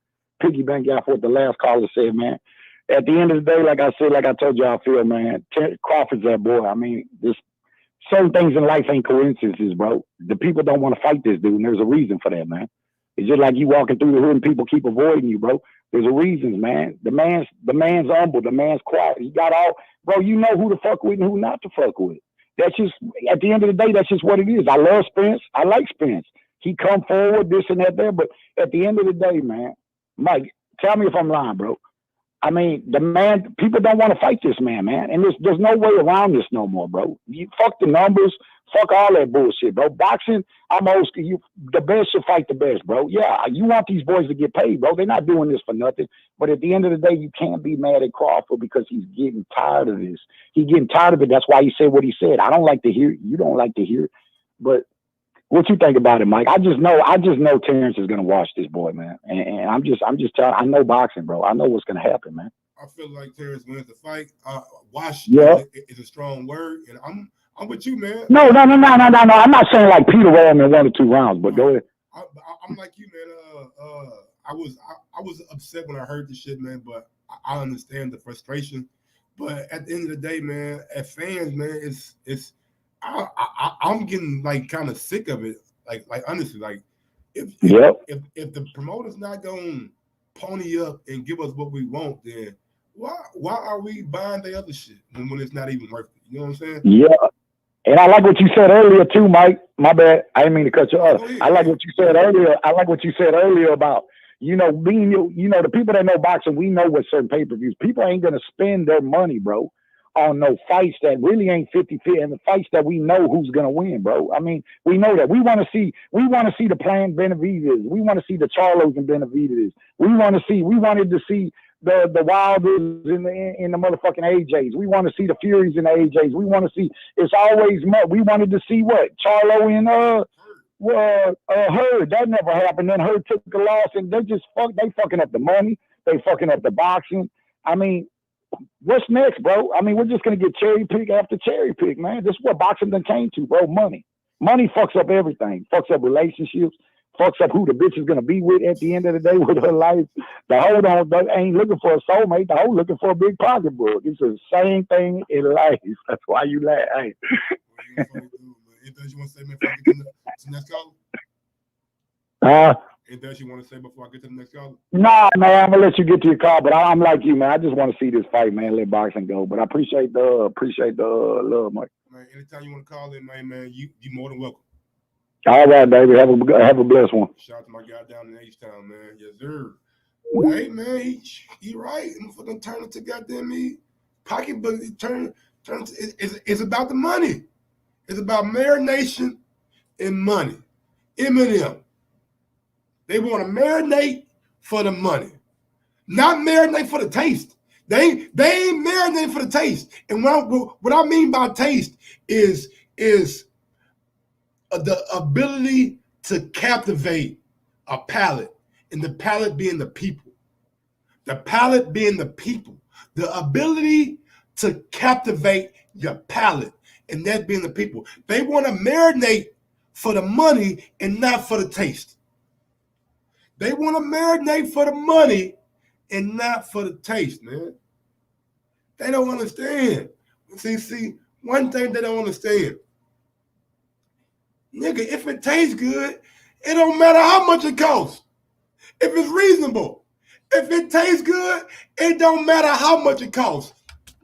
piggyback off what the last caller said, man. At the end of the day, like I said, like I told you, I feel, man, Crawford's that boy. I mean, certain things in life ain't coincidences, bro. The people don't want to fight this dude, and there's a reason for that, man. It's just like you walking through the hood and people keep avoiding you, bro. There's a reason, man. The man's humble. The man's quiet. He got all, bro, you know who to fuck with and who not to fuck with. That's just, at the end of the day, that's just what it is. I love Spence. I like Spence. He come forward, this and that there. But at the end of the day, man, Mike, tell me if I'm lying, bro. I mean, people don't want to fight this man. And there's no way around this no more, bro. You fuck the numbers, fuck all that bullshit, bro. Boxing, I'm old school. The best should fight the best, bro. Yeah, you want these boys to get paid, bro. They're not doing this for nothing. But at the end of the day, you can't be mad at Crawford because he's getting tired of this. He's getting tired of it. That's why he said what he said. I don't like to hear it. You don't like to hear it. But what you think about it, Mike? I just know Terence is gonna watch this boy, man. And I'm just telling. I know boxing, bro. I know what's gonna happen, man. I feel like Terence wins the fight. Watch is a strong word, and I'm with you, man. No. I'm not saying like Peter Roman in 1 or 2 rounds, but go ahead. I'm like you, man. I was upset when I heard this shit, man. But I understand the frustration. But at the end of the day, man, as fans, man, I'm getting like kind of sick of it. Like honestly, like if the promoter's not gonna pony up and give us what we want, then why are we buying the other shit when it's not even worth it? You know what I'm saying? Yeah. And I like what you said earlier too, Mike. My bad. I didn't mean to cut you off. I like what you said earlier. I like what you said earlier about, being, the people that know boxing, we know what certain pay-per-views. People ain't going to spend their money, bro, on no fights that really ain't 50-50 and the fights that we know who's going to win, bro. I mean, we know that. We want to see the planned Benavidez. We want to see the Charlos and Benavidez. We wanted to see the Wilders in the motherfucking AJs. We want to see the Furies in the AJs. We want to see, it's always more. We wanted to see what? Charlo and Hurd. That never happened. Then Hurd took the loss and they fucking up the money. They fucking up the boxing. I mean, what's next, bro? I mean, we're just going to get cherry pick after cherry pick, man. This is what boxing done came to, bro. Money. Money fucks up everything. Fucks up relationships. Fucks up who the bitch is going to be with at the end of the day with her life. The hoe ain't looking for a soulmate. The hoe looking for a big pocketbook. It's the same thing in life. That's why you laugh. Hey. Anything you want to say before I get to the next caller? Anything you want to say before I get to the next caller? Nah, man, I'm going to let you get to your call, but I'm like you, man. I just want to see this fight, man. Let boxing go. But I appreciate the love, Mike. Man, anytime you want to call in, man, you more than welcome. All right, baby. Have a blessed one. Shout out to my guy down in H-Town, man. Yes, sir. Hey, man, he right. I'm fucking turning to goddamn me pocketbook. It's about the money. It's about marination and money. M&M. They want to marinate for the money, not marinate for the taste. They ain't marinating for the taste. And what I mean by taste is the ability to captivate a palate, and the palate being the people. The palate being the people. The ability to captivate your palate, and that being the people. They want to marinate for the money and not for the taste. They want to marinate for the money and not for the taste, man. They don't understand. See, one thing they don't understand. Nigga, if it tastes good, it don't matter how much it costs. If it's reasonable. If it tastes good, it don't matter how much it costs.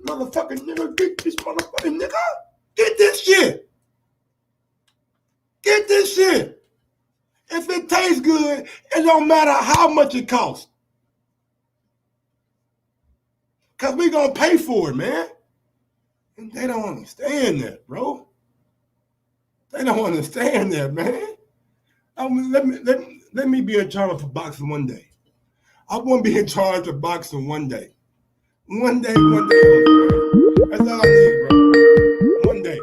Motherfucking nigga, get this motherfucking nigga. Get this shit. Get this shit. If it tastes good, it don't matter how much it costs. Because we going to pay for it, man. And they don't understand that, bro. They don't understand that, man. I mean, let me be in charge of boxing one day. I want to be in charge of boxing one day. One day. That's all I need, bro. One day.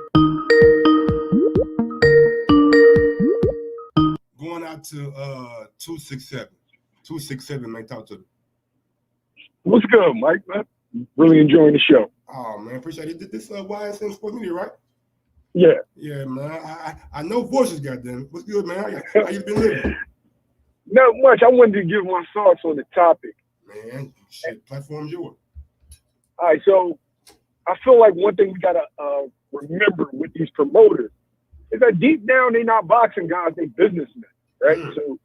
Going out to 267. 267, man. Talk to me. What's good, Mike, man? Really enjoying the show. Oh, man. Appreciate it. This YSN Sports Media, right? Yeah. Yeah, man. I know voices, goddamn. What's good, man? How you been living? Not much. I wanted to give my thoughts on the topic. Man, shit, platform's yours. All right, so I feel like one thing we gotta remember with these promoters is that deep down they're not boxing guys, they're businessmen, right? So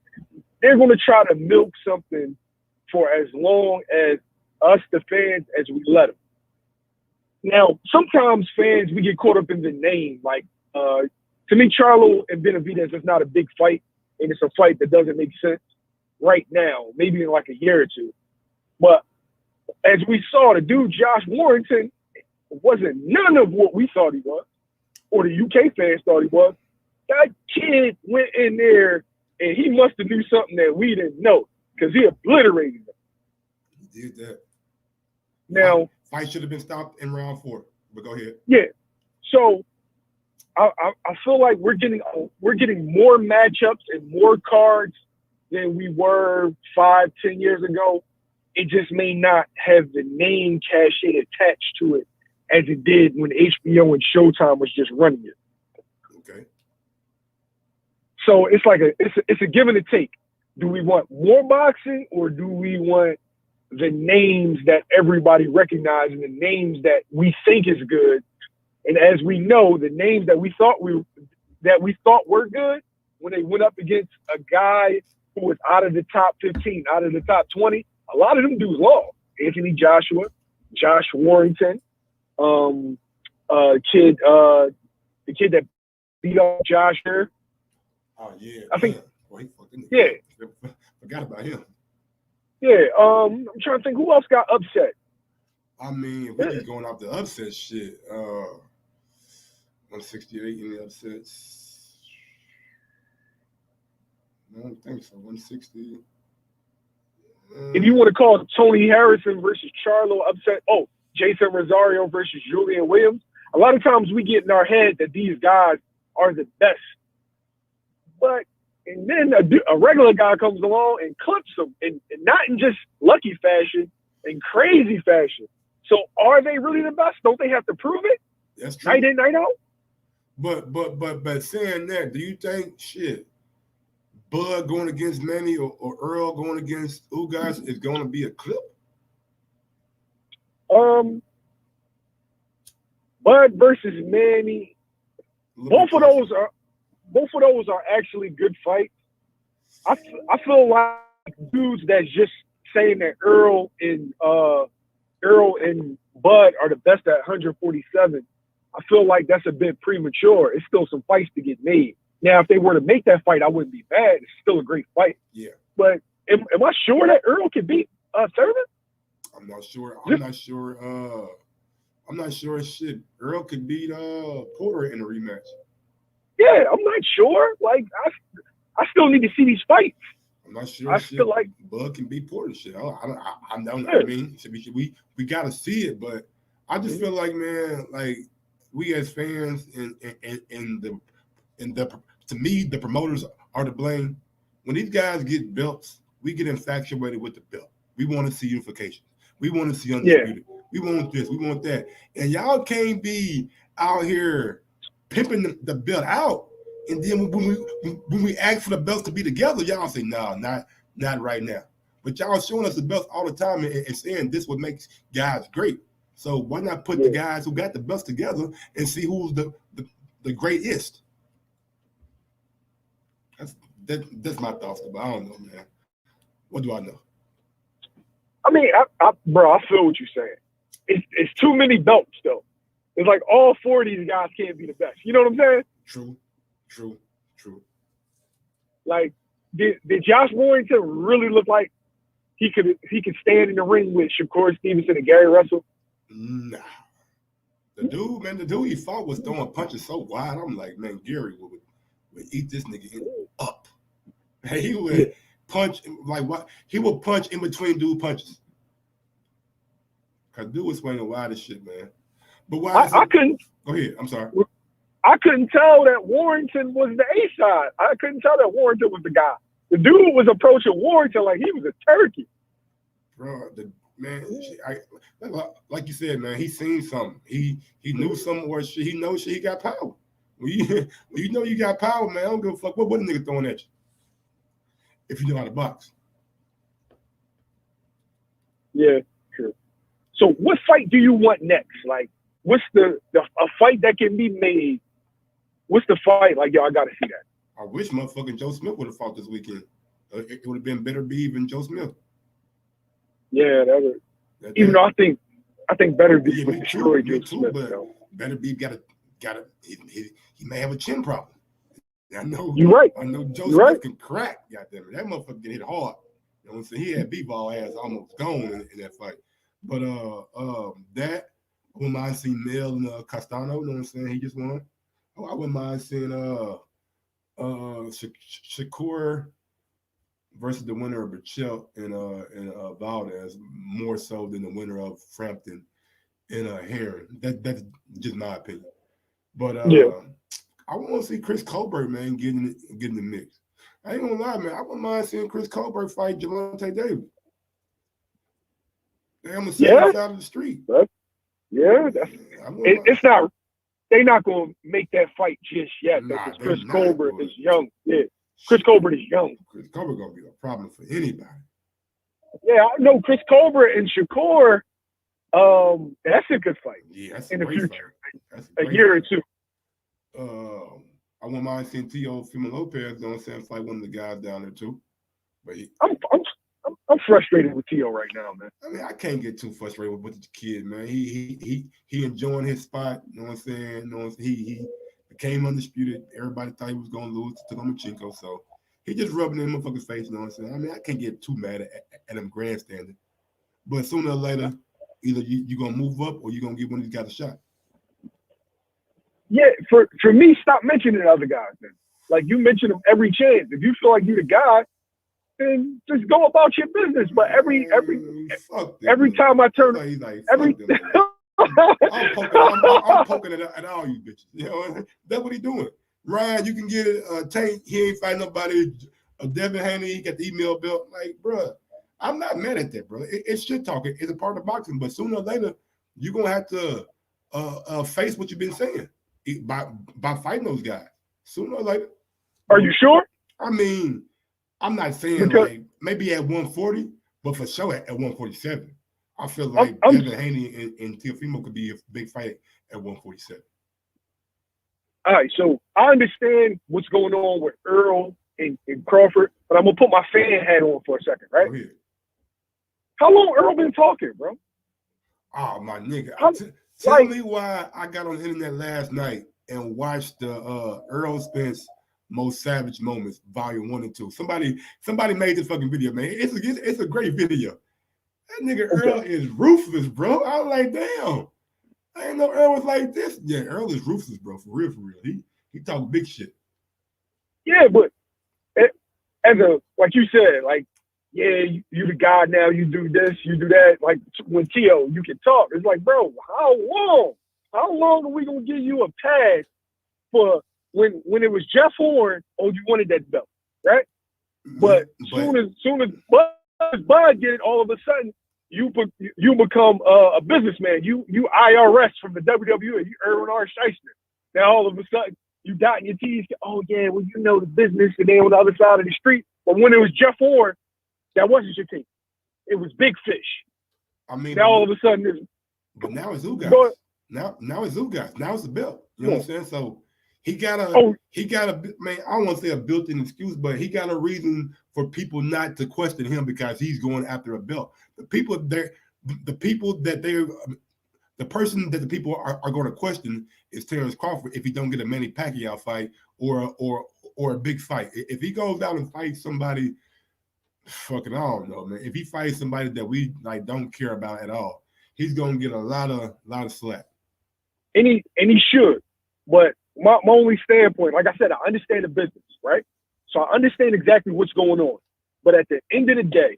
they're gonna try to milk something for as long as us, the fans, as we let them. Now, sometimes fans, we get caught up in the name. Like, to me, Charlo and Benavidez is not a big fight, and it's a fight that doesn't make sense right now, maybe in like a year or two. But as we saw, the dude, Josh Warrington, wasn't none of what we thought he was, or the UK fans thought he was. That kid went in there, and he must have knew something that we didn't know, because he obliterated him. He did that. Now, fight should have been stopped in round 4, but go ahead. Yeah. So I feel like we're getting more matchups and more cards than we were 5-10 years ago. It just may not have the name cachet attached to it as it did when HBO and Showtime was just running it. Okay. So it's like it's a give and a take. do we want more boxing or do we want the names that everybody recognizes and the names that we think is good? And as we know, the names that we thought were good, when they went up against a guy who was out of the top 15, out of the top 20, a lot of them dudes lost. Anthony Joshua, Josh Warrington, the kid that beat up Josh here. Oh yeah, I think. Boy, he fucking Yeah, forgot about him. yeah. I'm trying to think who else got upset. I mean, we just going off the upset shit. 168 in the upsets. I don't think so. 160. If you want to call Tony Harrison versus Charlo upset, Jason Rosario versus Julian Williams. A lot of times we get in our head that these guys are the best, and then a regular guy comes along and clips them, and not in just lucky fashion, in crazy fashion. So are they really the best? Don't they have to prove it? That's true. Night in, night out. But saying that, do you think Bud going against Manny or Earl going against Ugas is going to be a clip? Bud versus Manny. Both of those are actually good fights. I feel like dudes that's just saying that Earl and Bud are the best at 147. I feel like that's a bit premature. It's still some fights to get made. Now, if they were to make that fight, I wouldn't be mad. It's still a great fight. Yeah. But am I sure that Earl can beat Thurman? I'm not sure. I'm not sure. Shit, Earl could beat Porter in a rematch. Yeah, I'm not sure. Like, I still need to see these fights. I'm not sure. I feel like Bud can beat Porter. Shit, I don't. Yeah. I mean, we got to see it, but I just feel like, man, like we as fans to me, the promoters are to blame. When these guys get belts, we get infatuated with the belt. We want to see unification. We want to see undisputed. Yeah. We want this. We want that. And y'all can't be out here pimping the belt out. And then when we ask for the belts to be together, y'all say, no, not right now. But y'all showing us the belts all the time and saying this what makes guys great. So why not put the guys who got the belts together and see who's the greatest? That's my thoughts about it. I don't know, man. What do I know? I mean, bro, I feel what you're saying. It's too many belts, though. It's like all four of these guys can't be the best. You know what I'm saying? True. Like, did Josh Warrington really look like he could stand in the ring with Shakur Stevenson and Gary Russell? Nah. The dude he fought was throwing punches so wide. I'm like, man, Gary would eat this nigga up. He would punch like what? He would punch in between dude punches. Cause dude was swinging wild as shit, man. But why? I couldn't. Go ahead. I'm sorry. I couldn't tell that Warrington was the A side. I couldn't tell that Warrington was the guy. The dude was approaching Warrington like he was a turkey. Bro, like you said, man, he seen something. He knew something or shit. He knows shit. He got power. When you know you got power, man, I don't give a fuck what a nigga throwing at you. If you know how to box. Yeah, true. So what fight do you want next? Like, what's a fight that can be made? What's the fight? Like, yo, I gotta see that. I wish motherfucking Joe Smith would have fought this weekend. It would have been better Beef than Joe Smith. Yeah, that would. Even though I think Better Beef would destroy Joe Smith. But Better Beef got he may have a chin problem. I know. You're right. I know Joe Smith can crack. Goddamn it, that motherfucker can hit hard. You know what I'm saying? He had Beef all ass almost gone in that fight. But that I wouldn't mind seeing Mel and Castano. You know what I'm saying? He just won. I wouldn't mind seeing Shakur versus the winner of Burchell and Valdez more so than the winner of Frampton and Heron. That's just my opinion. But I want to see Chris Colbert, man, getting the mix. I ain't gonna lie, man. I wouldn't mind seeing Chris Colbert fight Gervonta Davis. They're on the same side of the street. It's not. They're not gonna make that fight just yet because Chris Colbert is young. Yeah. Chris Colbert is young. Chris Colbert gonna be a problem for anybody. Yeah, I know Chris Colbert and Shakur. That's a good fight. Yeah, that's in a the great future, fight. That's a year or two. I wouldn't mind seeing Teofimo Lopez, you know what I'm saying, fight one of the guys down there too. But I'm frustrated with Teo right now, man. I mean, I can't get too frustrated with the kid, man. He enjoying his spot, you know what I'm saying? You know, he became undisputed. Everybody thought he was gonna lose to Lomachenko, so he just rubbing in motherfucker's face, you know what I'm saying? I mean, I can't get too mad at him grandstanding. But sooner or later, either you're gonna move up or you're gonna give one of these guys a shot. Yeah, for me, stop mentioning other guys, man. Like, you mention them every chance. If you feel like you're the guy, then just go about your business. But every time I turn, I'm poking at all you bitches. You know, that's what he doing. Ryan, you can get it. Tank, he ain't fighting nobody. Devin Haney, he got the email belt. Like, bro, I'm not mad at that, bro. It's shit talking. It's a part of boxing. But sooner or later, you're gonna have to face what you've been saying by fighting those guys. Sooner or later. Are you sure? I mean, I'm not saying like maybe at 140, but for sure at 147. I feel like Devin Haney and Teofimo could be a big fight at 147. All right, so I understand what's going on with Errol and Crawford, but I'm gonna put my fan hat on for a second, right? How long Errol been talking, bro? Oh, my nigga. Tell me why I got on the internet last night and watched the Errol Spence Most Savage Moments, Volume 1 and 2. Somebody made this fucking video, man. It's a great video. That nigga Earl is ruthless, bro. I was like, damn. I didn't know Earl was like this. Yeah, Earl is ruthless, bro. For real, for real. He talk big shit. Yeah, but as like you said, like, yeah, you the guy now, you do this, you do that. Like, when Teo, you can talk. It's like, bro, how long? How long are we gonna give you a pass for when it was Jeff Horn? Oh, you wanted that belt, right? But soon as Bud get it, all of a sudden you become a businessman. You IRS from the WWE. You Erwin R. Scheissner. Now all of a sudden you dotting your T's. Oh yeah, well you know the business, and then on the other side of the street. But when it was Jeff Horn, that wasn't your team. It was Big Fish. I mean, now all of a sudden but now it's Ugas. Now it's Ugas. Now it's the belt. You know what I'm saying? So he got a man, I don't want to say a built-in excuse, but he got a reason for people not to question him because he's going after a belt. The person that the people are going to question is Terence Crawford if he don't get a Manny Pacquiao fight or a big fight. If he goes out and fights somebody, fucking I don't know, man. If he fights somebody that we like don't care about at all, he's gonna get a lot of slack. And he should, but my only standpoint, like I said, I understand the business, right? So I understand exactly what's going on. But at the end of the day,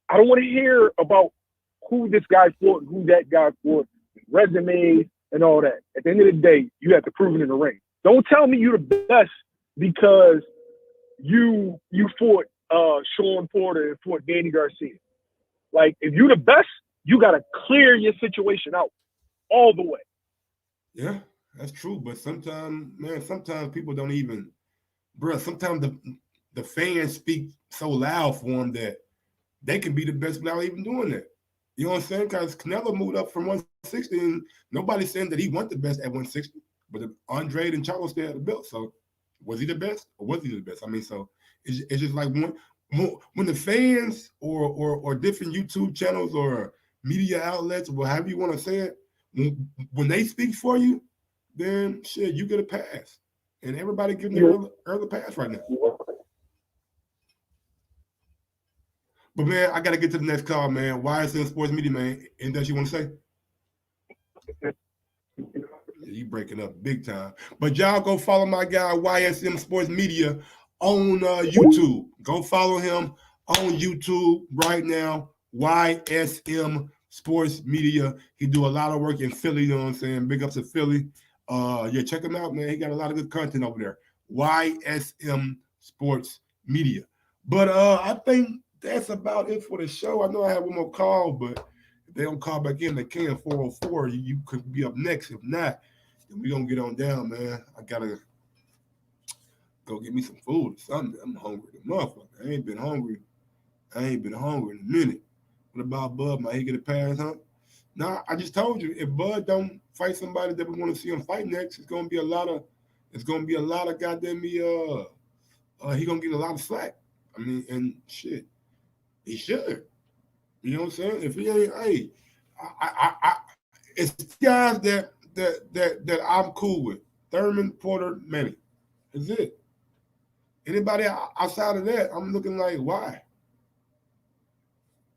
I don't want to hear about who this guy fought, who that guy fought, resumes, and all that. At the end of the day, you have to prove it in the ring. Don't tell me you're the best because you fought Sean Porter and fought Danny Garcia. Like, if you're the best, you got to clear your situation out all the way. Yeah, that's true. But sometimes people don't even, bro, sometimes the fans speak so loud for them that they can be the best without even doing that. You know what I'm saying? Because Canelo moved up from 160, and nobody's saying that he wasn't the best at 160, but Andre and Charlo stayed at the belt. So was he the best or was he the best? I mean, so it's just like when the fans or different YouTube channels or media outlets, or however you want to say it, when they speak for you, then shit, you get a pass. And everybody giving the early pass right now. But man, I gotta get to the next call, man. YSM Sports Media, man. Anything else you want to say? You breaking up big time. But y'all go follow my guy YSM Sports Media on YouTube. Go follow him on YouTube right now. YSM Sports Media. He do a lot of work in Philly, you know what I'm saying? Big ups to Philly. Yeah, check him out, man. He got a lot of good content over there. YSM Sports Media. But I think that's about it for the show. I know I have one more call, but if they don't call back in, they can. 404. You could be up next. If not, then we're gonna get on down, man. I gotta go get me some food or something. I'm hungry as a motherfucker. I ain't been hungry in a minute. What about Bud? Might he get a pass, huh? Nah, I just told you, if Bud don't fight somebody that we want to see him fight next, it's gonna be a lot of goddamn he gonna get a lot of slack. I mean, and shit, he should. You know what I'm saying? If he ain't, hey, it's guys that I'm cool with. Thurman, Porter, Manny. That's it. Anybody outside of that, I'm looking like, why?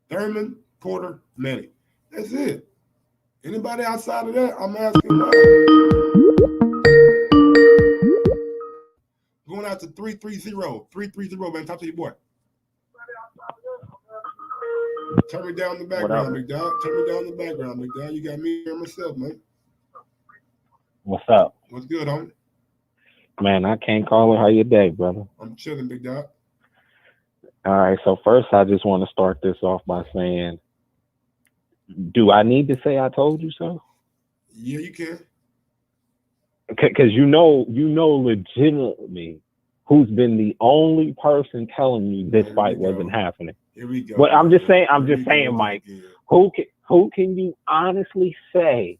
Thurman, Porter, Manny. That's it. Anybody outside of that, I'm asking why. Going out to 330. 330, man. Talk to your boy. Turn me down the background, big dog. Turn me down the background, big dog. You got me here myself, man. What's up? What's good, homie? Man, I can't call it. How your day, brother? I'm chilling, big dog. All right, so first I just want to start this off by saying, do I need to say I told you so? Yeah, you can. Because you know legitimately who's been the only person telling you this fight wasn't happening. Here we go. But I'm just saying, Mike, who can you honestly say,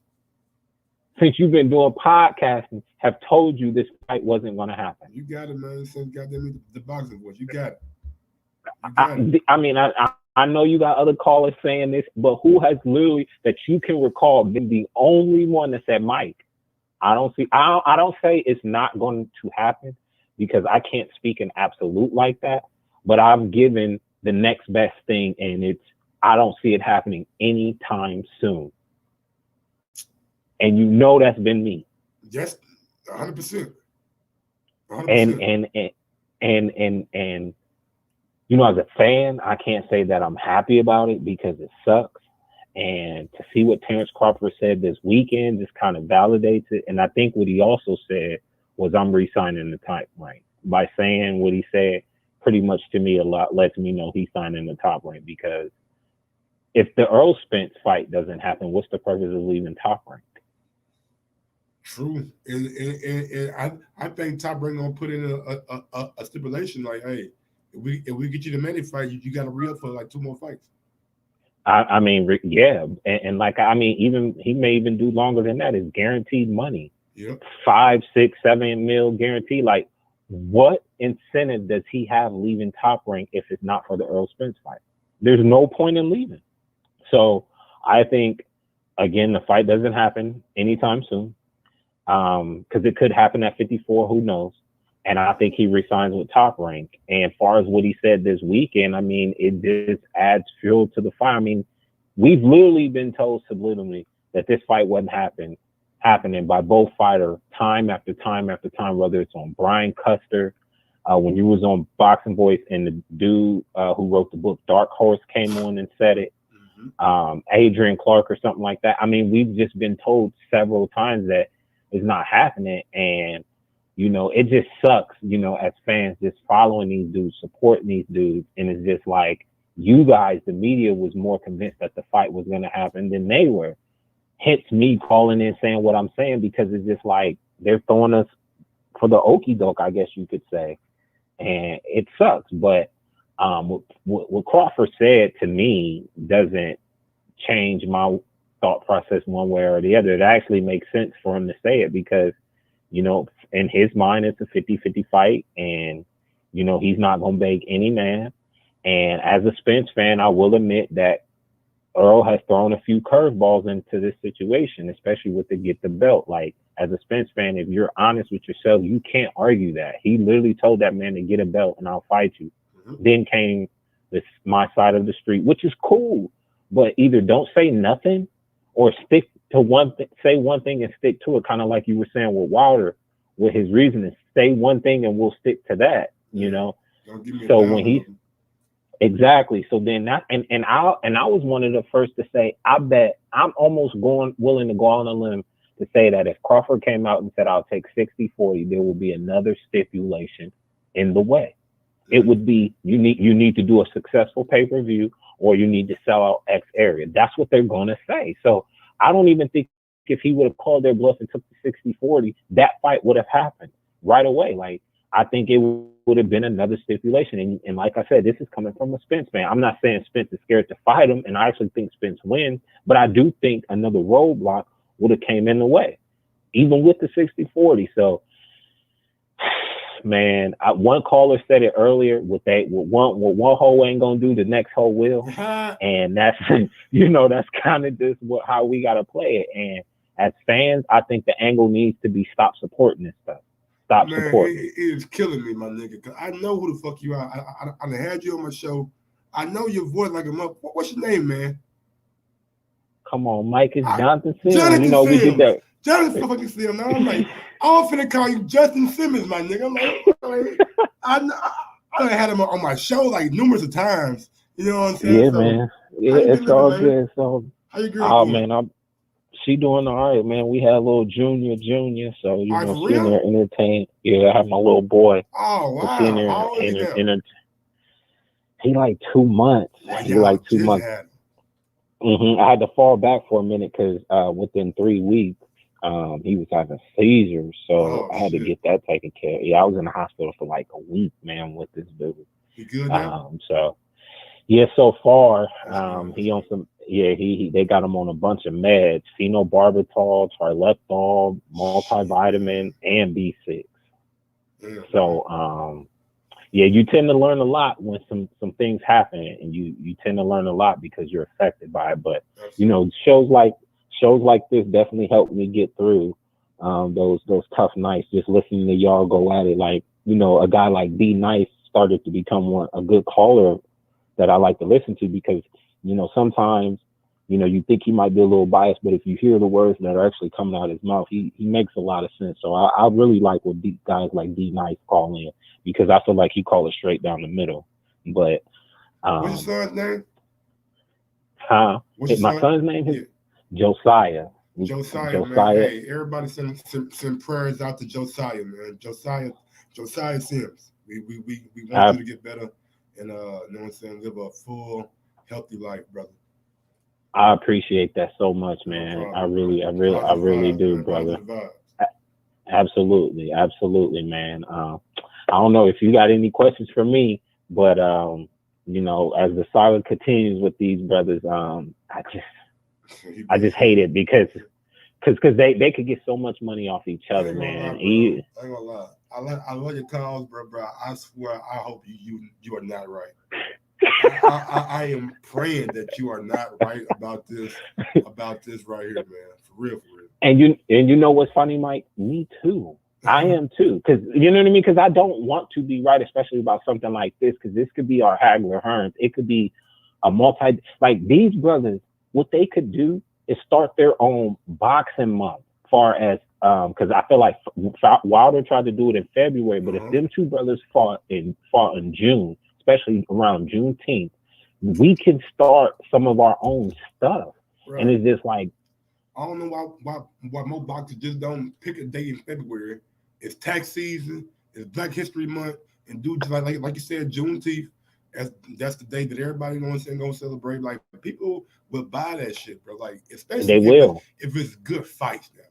since you've been doing podcasting, have told you this fight wasn't going to happen? You got it, man. Since goddamn the boxing voice, you got it. I mean, I know you got other callers saying this, but who has literally that you can recall been the only one that said, Mike, I don't say it's not going to happen because I can't speak in absolute like that, but I'm given the next best thing, and I don't see it happening anytime soon. And you know that's been me. Yes, 100%. And you know, as a fan, I can't say that I'm happy about it because it sucks. And to see what Terence Crawford said this weekend just kind of validates it. And I think what he also said was, I'm re-signing the top rank. By saying what he said, pretty much to me a lot lets me know he's signing the top rank, because if the Errol Spence fight doesn't happen, what's the purpose of leaving top rank? True. And I think Top Rank gonna put in a stipulation like, hey, if we get you the Manny fight, you got to re-up for like 2 more fights. I mean, yeah, and like, I mean, even he may even do longer than that. It's guaranteed money. Yep. 5, 6, 7 mil guarantee. Like, what incentive does he have leaving Top Rank if it's not for the Errol Spence fight? There's no point in leaving. So I think, again, the fight doesn't happen anytime soon, because it could happen at 54. Who knows? And I think he resigns with Top Rank. And as far as what he said this weekend, I mean, it just adds fuel to the fire. I mean, we've literally been told subliminally that this fight wasn't happening by both fighters time after time after time, whether it's on Brian Custer, when you was on Boxing Voice, and the dude who wrote the book Dark Horse came on and said it, Adrian Clark or something like that. I mean, we've just been told several times that it's not happening. And you know, it just sucks, you know, as fans, just following these dudes, supporting these dudes. And it's just like, you guys, the media, was more convinced that the fight was going to happen than they were. Hence me calling in saying what I'm saying, because it's just like, they're throwing us for the okie doke, I guess you could say. And it sucks. But what Crawford said to me doesn't change my thought process one way or the other. It actually makes sense for him to say it, because, you know, in his mind, it's a 50-50 fight, and, you know, he's not going to beg any man. And as a Spence fan, I will admit that Earl has thrown a few curveballs into this situation, especially with the get the belt. Like, as a Spence fan, if you're honest with yourself, you can't argue that. He literally told that man to get a belt and I'll fight you. Then came my side of the street, which is cool, but either don't say nothing or stick to say one thing and stick to it, kind of like you were saying with Wilder, with his reasoning. Say one thing and we'll stick to that, you know. So when he's exactly, so then that, and I was one of the first to say, I bet I'm almost willing to go on a limb to say that if Crawford came out and said, I'll take 60-40, there will be another stipulation in the way. It would be, you need to do a successful pay-per-view, or you need to sell out X area. That's what they're going to say. So I don't even think if he would have called their bluff and took the 60-40, that fight would have happened right away. Like, I think it would have been another stipulation. And like I said, this is coming from a Spence fan. I'm not saying Spence is scared to fight him, and I actually think Spence wins, but I do think another roadblock would have came in the way, even with the 60-40. So, man, one caller said it earlier, what one hoe ain't gonna do, the next hoe will. And that's, that's kind of just how we gotta play it. And as fans, I think the angle needs to be stop supporting this stuff. Stop supporting. It is killing me, my nigga, because I know who the fuck you are. I had you on my show. I know your voice like a mother. What's your name, man? Come on, Mike. It's Jonathan Sims. Jonathan we did that. Jonathan fucking Sims. Now I'm like, I'm finna call you Justin Simmons, my nigga. I'm like I had him on my show like numerous of times. You know what I'm saying? Yeah, man. Yeah, it's all good. So, how you oh man, she doing all right, man. We had a little junior, so she in there entertained. Yeah, I have my little boy. Oh wow! She in there, how old is he now? He like 2 months. He like 2 months. I had to fall back for a minute because within 3 weeks, he was having seizures, so I had to get that taken care of. Yeah, I was in the hospital for like a week, man, with this dude. You good now? So yeah, so far, he on some. Yeah, they got him on a bunch of meds: phenobarbital, trileptal, multivitamin, and B6. Yeah. So, you tend to learn a lot when some things happen, and you tend to learn a lot because you're affected by it. But shows like this definitely helped me get through those tough nights. Just listening to y'all go at it, like a guy like D Nice started to become a good caller that I like to listen to because. Sometimes, you think he might be a little biased, but if you hear the words that are actually coming out of his mouth, he makes a lot of sense. So I really like what guys like D Nice call in because I feel like he call it straight down the middle. But what's your son's name? My son's name is Josiah. Josiah, man. Hey, everybody send prayers out to Josiah, man. Josiah Sims. We want you to get better and live a full, healthy life, brother. I appreciate that so much, man. I really do, brother. Absolutely, man. I don't know if you got any questions for me, but as the saga continues with these brothers, I just hate it because they could get so much money off each other, man. I ain't gonna lie. I love your calls, bro. I swear, I hope you are not right. I am praying that you are not right about this right here, man. For real. And you know what's funny, Mike? Me too. I am too, because you know what I mean. Because I don't want to be right, especially about something like this, because this could be our Hagler Hearns. It could be a like these brothers. What they could do is start their own boxing month. Far as because I feel like Wilder tried to do it in February, but if them two brothers fought in June, especially around Juneteenth, we can start some of our own stuff. Right. And it's just like, I don't know why more boxers just don't pick a day in February. It's tax season, it's Black History Month, and dude, like you said, Juneteenth. That's the day that everybody gonna celebrate. Like people will buy that shit, bro. Like especially if it's good fights now.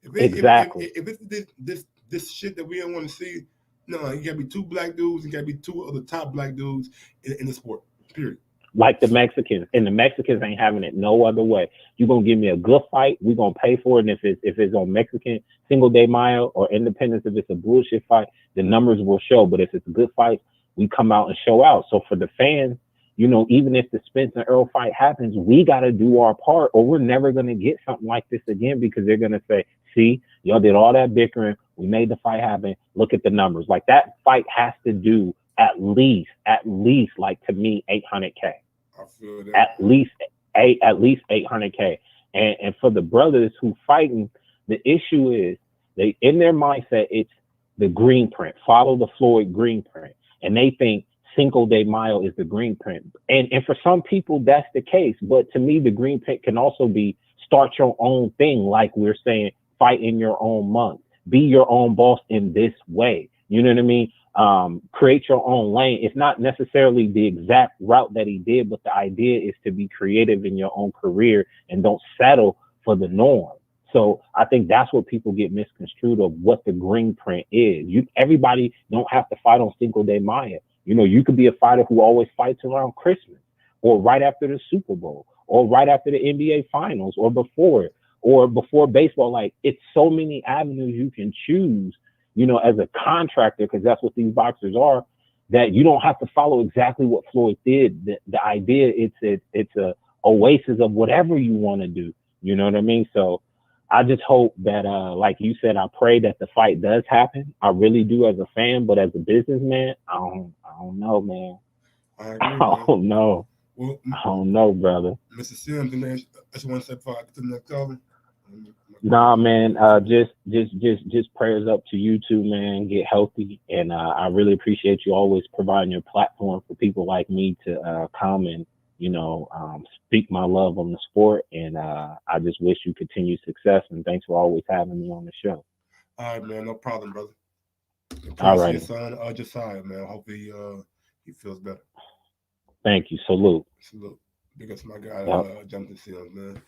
If it's this shit that we don't want to see, no, you gotta be two black dudes, you gotta be two of the top black dudes in the sport. Period. Like the Mexicans, and the Mexicans ain't having it no other way. You gonna give me a good fight, we gonna pay for it. And if it's on Mexican Cinco de Mayo or Independence, if it's a bullshit fight, the numbers will show. But if it's a good fight, we come out and show out. So for the fans, even if the Spence and Errol fight happens, we gotta do our part, or we're never gonna get something like this again, because they're gonna say, see, y'all did all that bickering, we made the fight happen, look at the numbers. Like that fight has to do at least like, to me, 800K. I feel that. At least 800K. And for the brothers who fighting, the issue is they, in their mindset, it's the green print. Follow the Floyd green print. And they think Cinco de Mayo is the green print. And for some people, that's the case. But to me, the green print can also be start your own thing, like we're saying, fight in your own month. Be your own boss in this way. You know what I mean? Create your own lane. It's not necessarily the exact route that he did, but the idea is to be creative in your own career and don't settle for the norm. So I think that's what people get misconstrued of what the green print is. Everybody don't have to fight on Cinco de Mayo. You know, you could be a fighter who always fights around Christmas or right after the Super Bowl or right after the NBA finals or before baseball. Like, it's so many avenues you can choose, you know, as a contractor, because that's what these boxers are, that you don't have to follow exactly what Floyd did. The idea, it's a oasis of whatever you want to do. You know what I mean? So I just hope that, like you said, I pray that the fight does happen. I really do as a fan, but as a businessman, I don't know, man. I don't know. Well, I don't know, brother. Mr. Sims, and then I just want to say before I get to the next caller. Nah, man. Just prayers up to you too, man. Get healthy, and I really appreciate you always providing your platform for people like me to come and, you know, speak my love on the sport. And I just wish you continued success. And thanks for always having me on the show. All right, man. No problem, brother. All right, your son, Josiah, man. Hopefully he feels better. Thank you. Salute. Big up to my guy, Jonathan Sims, man.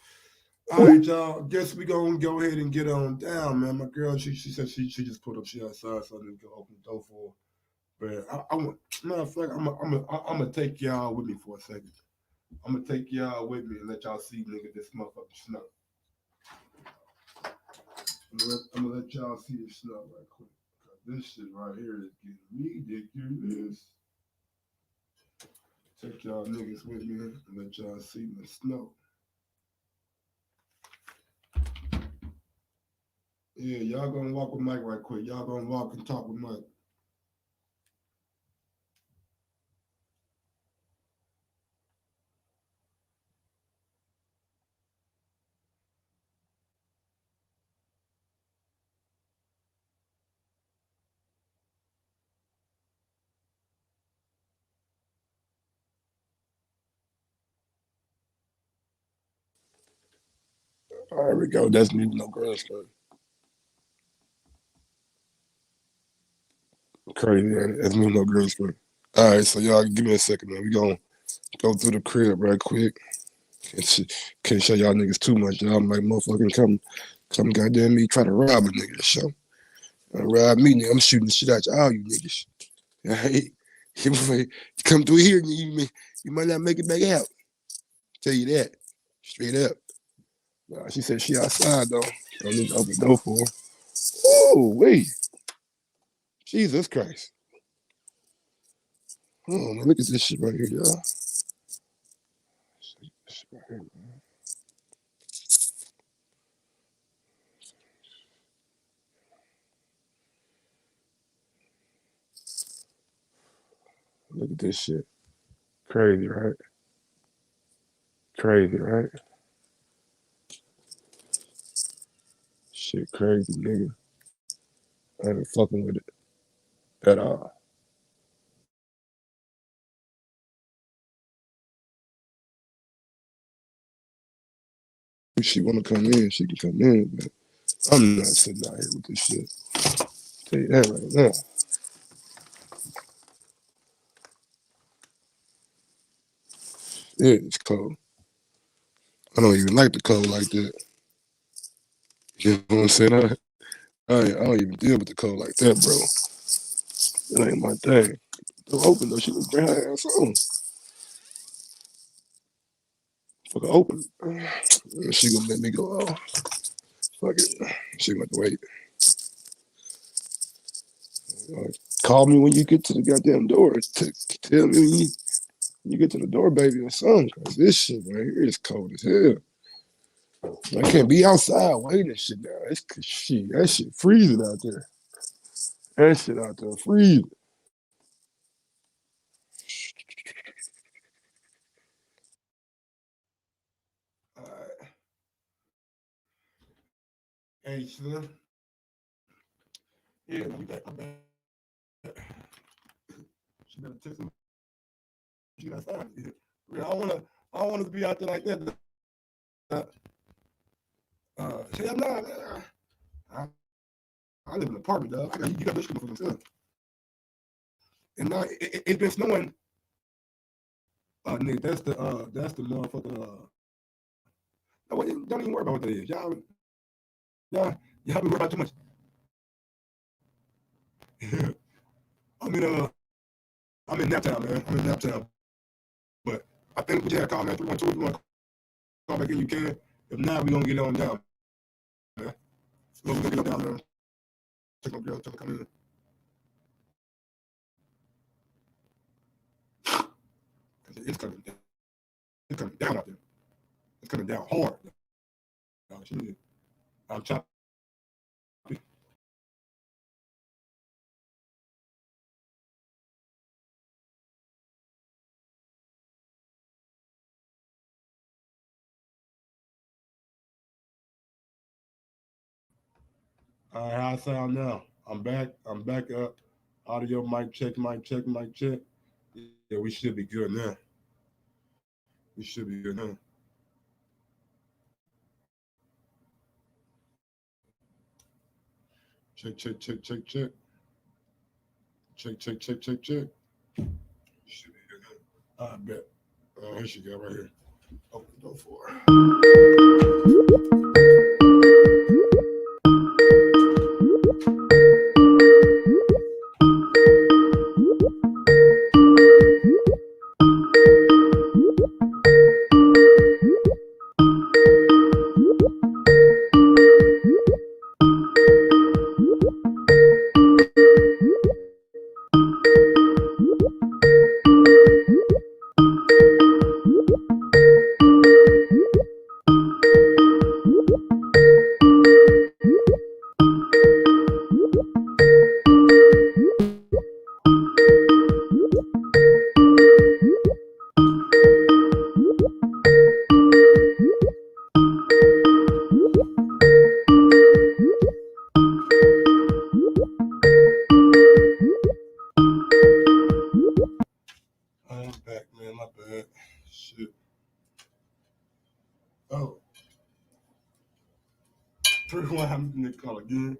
All right, y'all. Guess we gonna go ahead and get on down, man. My girl, she said she just put up. She outside, so I need to go open the door for her. But I want, matter of fact, I'm gonna take y'all with me for a second. I'm gonna take y'all with me and let y'all see, nigga, this motherfucking snow. I'm gonna let y'all see the snow right quick. This shit right here is getting ridiculous. Take y'all niggas with me and let y'all see the snow. Yeah, y'all gonna walk with Mike right quick. Y'all gonna walk and talk with Mike. All right, here we go. That's me with no grass cut. Crazy, man. That's me with no grass cut. All right, so y'all give me a second, man. We gonna go through the crib right quick. Can't show y'all niggas too much. Y'all might motherfucking come goddamn me try to rob a nigga to show. Rob me, nigga. I'm shooting the shit out all you niggas. All right? You come through here, you might not make it back out. Tell you that. Straight up. Nah, she said she outside, though. I need to open the door for her. Oh, wait. Jesus Christ. Oh, man, look at this shit right here, y'all. Shit right here, man. Look at this shit. Crazy, right? Crazy, right? Shit crazy, nigga. I ain't fucking with it at all. If she want to come in, she can come in, but I'm not sitting out here with this shit. Tell you that right now. Yeah, it's cold. I don't even like the cold like that. You know what I'm saying? I don't even deal with the cold like that, bro. It ain't my thing. Don't open though. She was bring her ass on. Fuck her open. She gonna let me go off. Fuck it. She gonna wait. Call me when you get to the goddamn door. Tell me when you get to the door, baby, or something. Cause this shit right here is cold as hell. I can't be outside waiting shit down. It's shit. That shit freezing out there. That shit out there freezing. All right. Hey, Slim. Yeah, we back. I'm back. She better text me. She got outside. I don't wanna be out there like that. See, I'm not. I live in an apartment, dog. You got this shit for themselves. And now it's been snowing. Nigga, that's the motherfucker. Don't even worry about what that is, y'all. Y'all been worried about too much. I'm in Naptown, man. I'm in Naptown. But I think we just had a call, man. 312, if you want to call back in, you can. If not, we're going to get on down. Man. We're going to get on down, man. Check my girl, tell her to come in. It's coming down. It's coming down out there. It's coming down hard. I'm chopping. All right, how I sound now? I'm back up. Audio, mic check. Yeah, we should be good now. We should be good now. Check. Check. Should be good now. I bet. Here she go, right here. Open the door for her. Call again.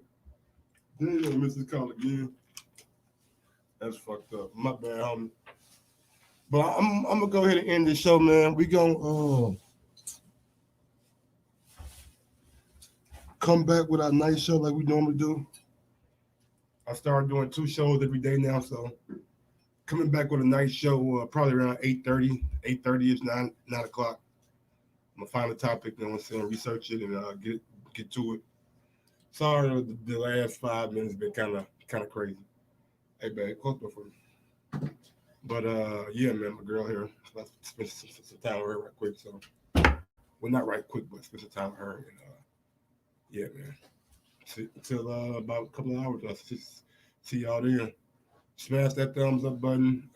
Then you're gonna miss this call again. That's fucked up. My bad, homie. But I'm gonna go ahead and end this show, man. We gonna come back with our night show like we normally do. I started doing 2 shows every day now, so coming back with a night show probably around 8:30 is 9 o'clock. I'm gonna find a topic and research it and get to it. Sorry, the last 5 minutes been kind of crazy. Hey, babe, close the door for me. But yeah, man, my girl here. Let's spend some time with her right quick. So, well, not right quick, but spend some time with her. And yeah, man. Until about a couple of hours, I'll see y'all there. Smash that thumbs up button.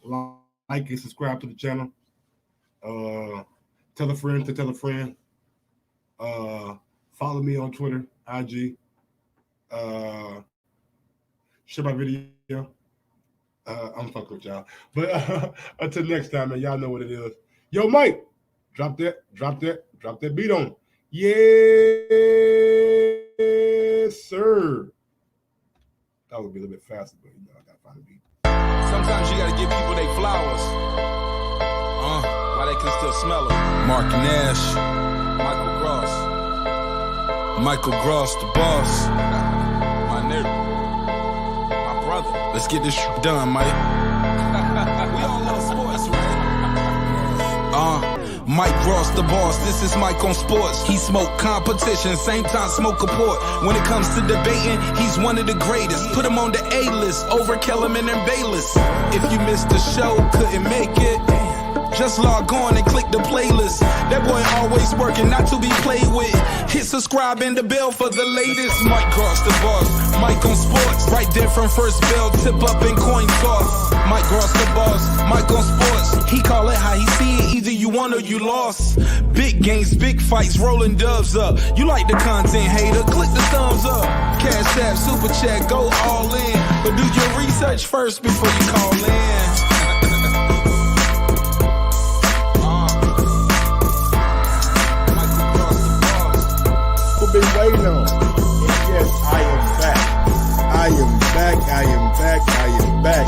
Like and subscribe to the channel. Tell a friend to tell a friend. Follow me on Twitter, IG. Share my video. I'm fucking with y'all. But until next time, man, y'all know what it is. Yo, Mike, drop that beat on. Yes, sir. That would be a little bit faster, but I gotta find a beat. Sometimes you gotta give people their flowers. While they can still smell them. Mark Nash, Michael Gross, the boss. My nigga. My brother. Let's get this done, Mike. We all love sports, right? Mike Gross, the boss. This is Mike on sports. He smoke competition, same time smoke a port. When it comes to debating, he's one of the greatest. Put him on the A-list over Kellerman and Bayless. If you missed the show, couldn't make it, just log on and click the playlist. That boy always working, not to be played with. Hit subscribe and the bell for the latest. Mike Gross, the boss. Mike on sports. Right there from first bell, tip up and coin toss. Mike Gross, the boss. Mike on sports. He call it how he see it. Either you won or you lost. Big games, big fights, rolling dubs up. You like the content, hater? Click the thumbs up. Cashapp, super chat, go all in. But do your research first before you call in. Been waiting on. And yes, I am back. I am back. I am back. I am back.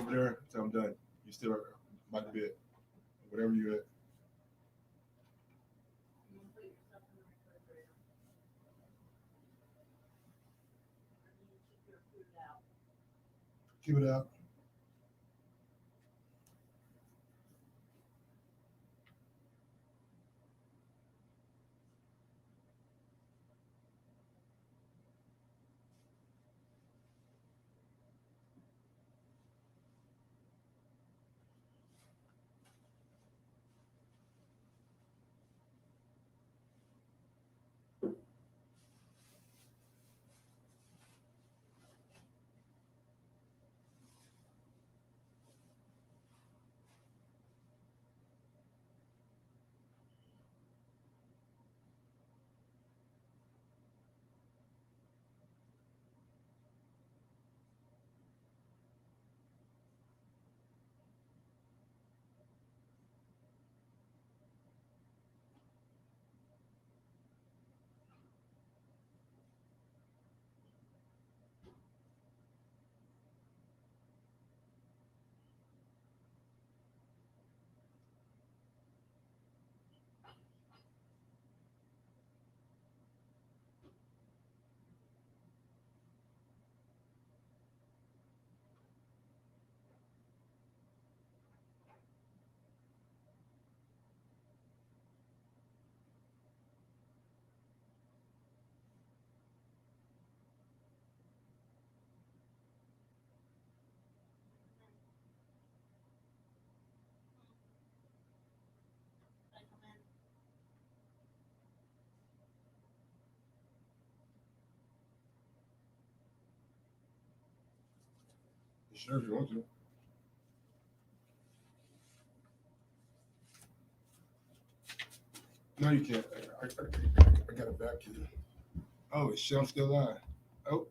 over there until I'm done. You still by the bed. Whatever you at. Keep it out. Sure, if you want to. No, you can't. I got it back here. Oh, shit, I'm still live. Oh.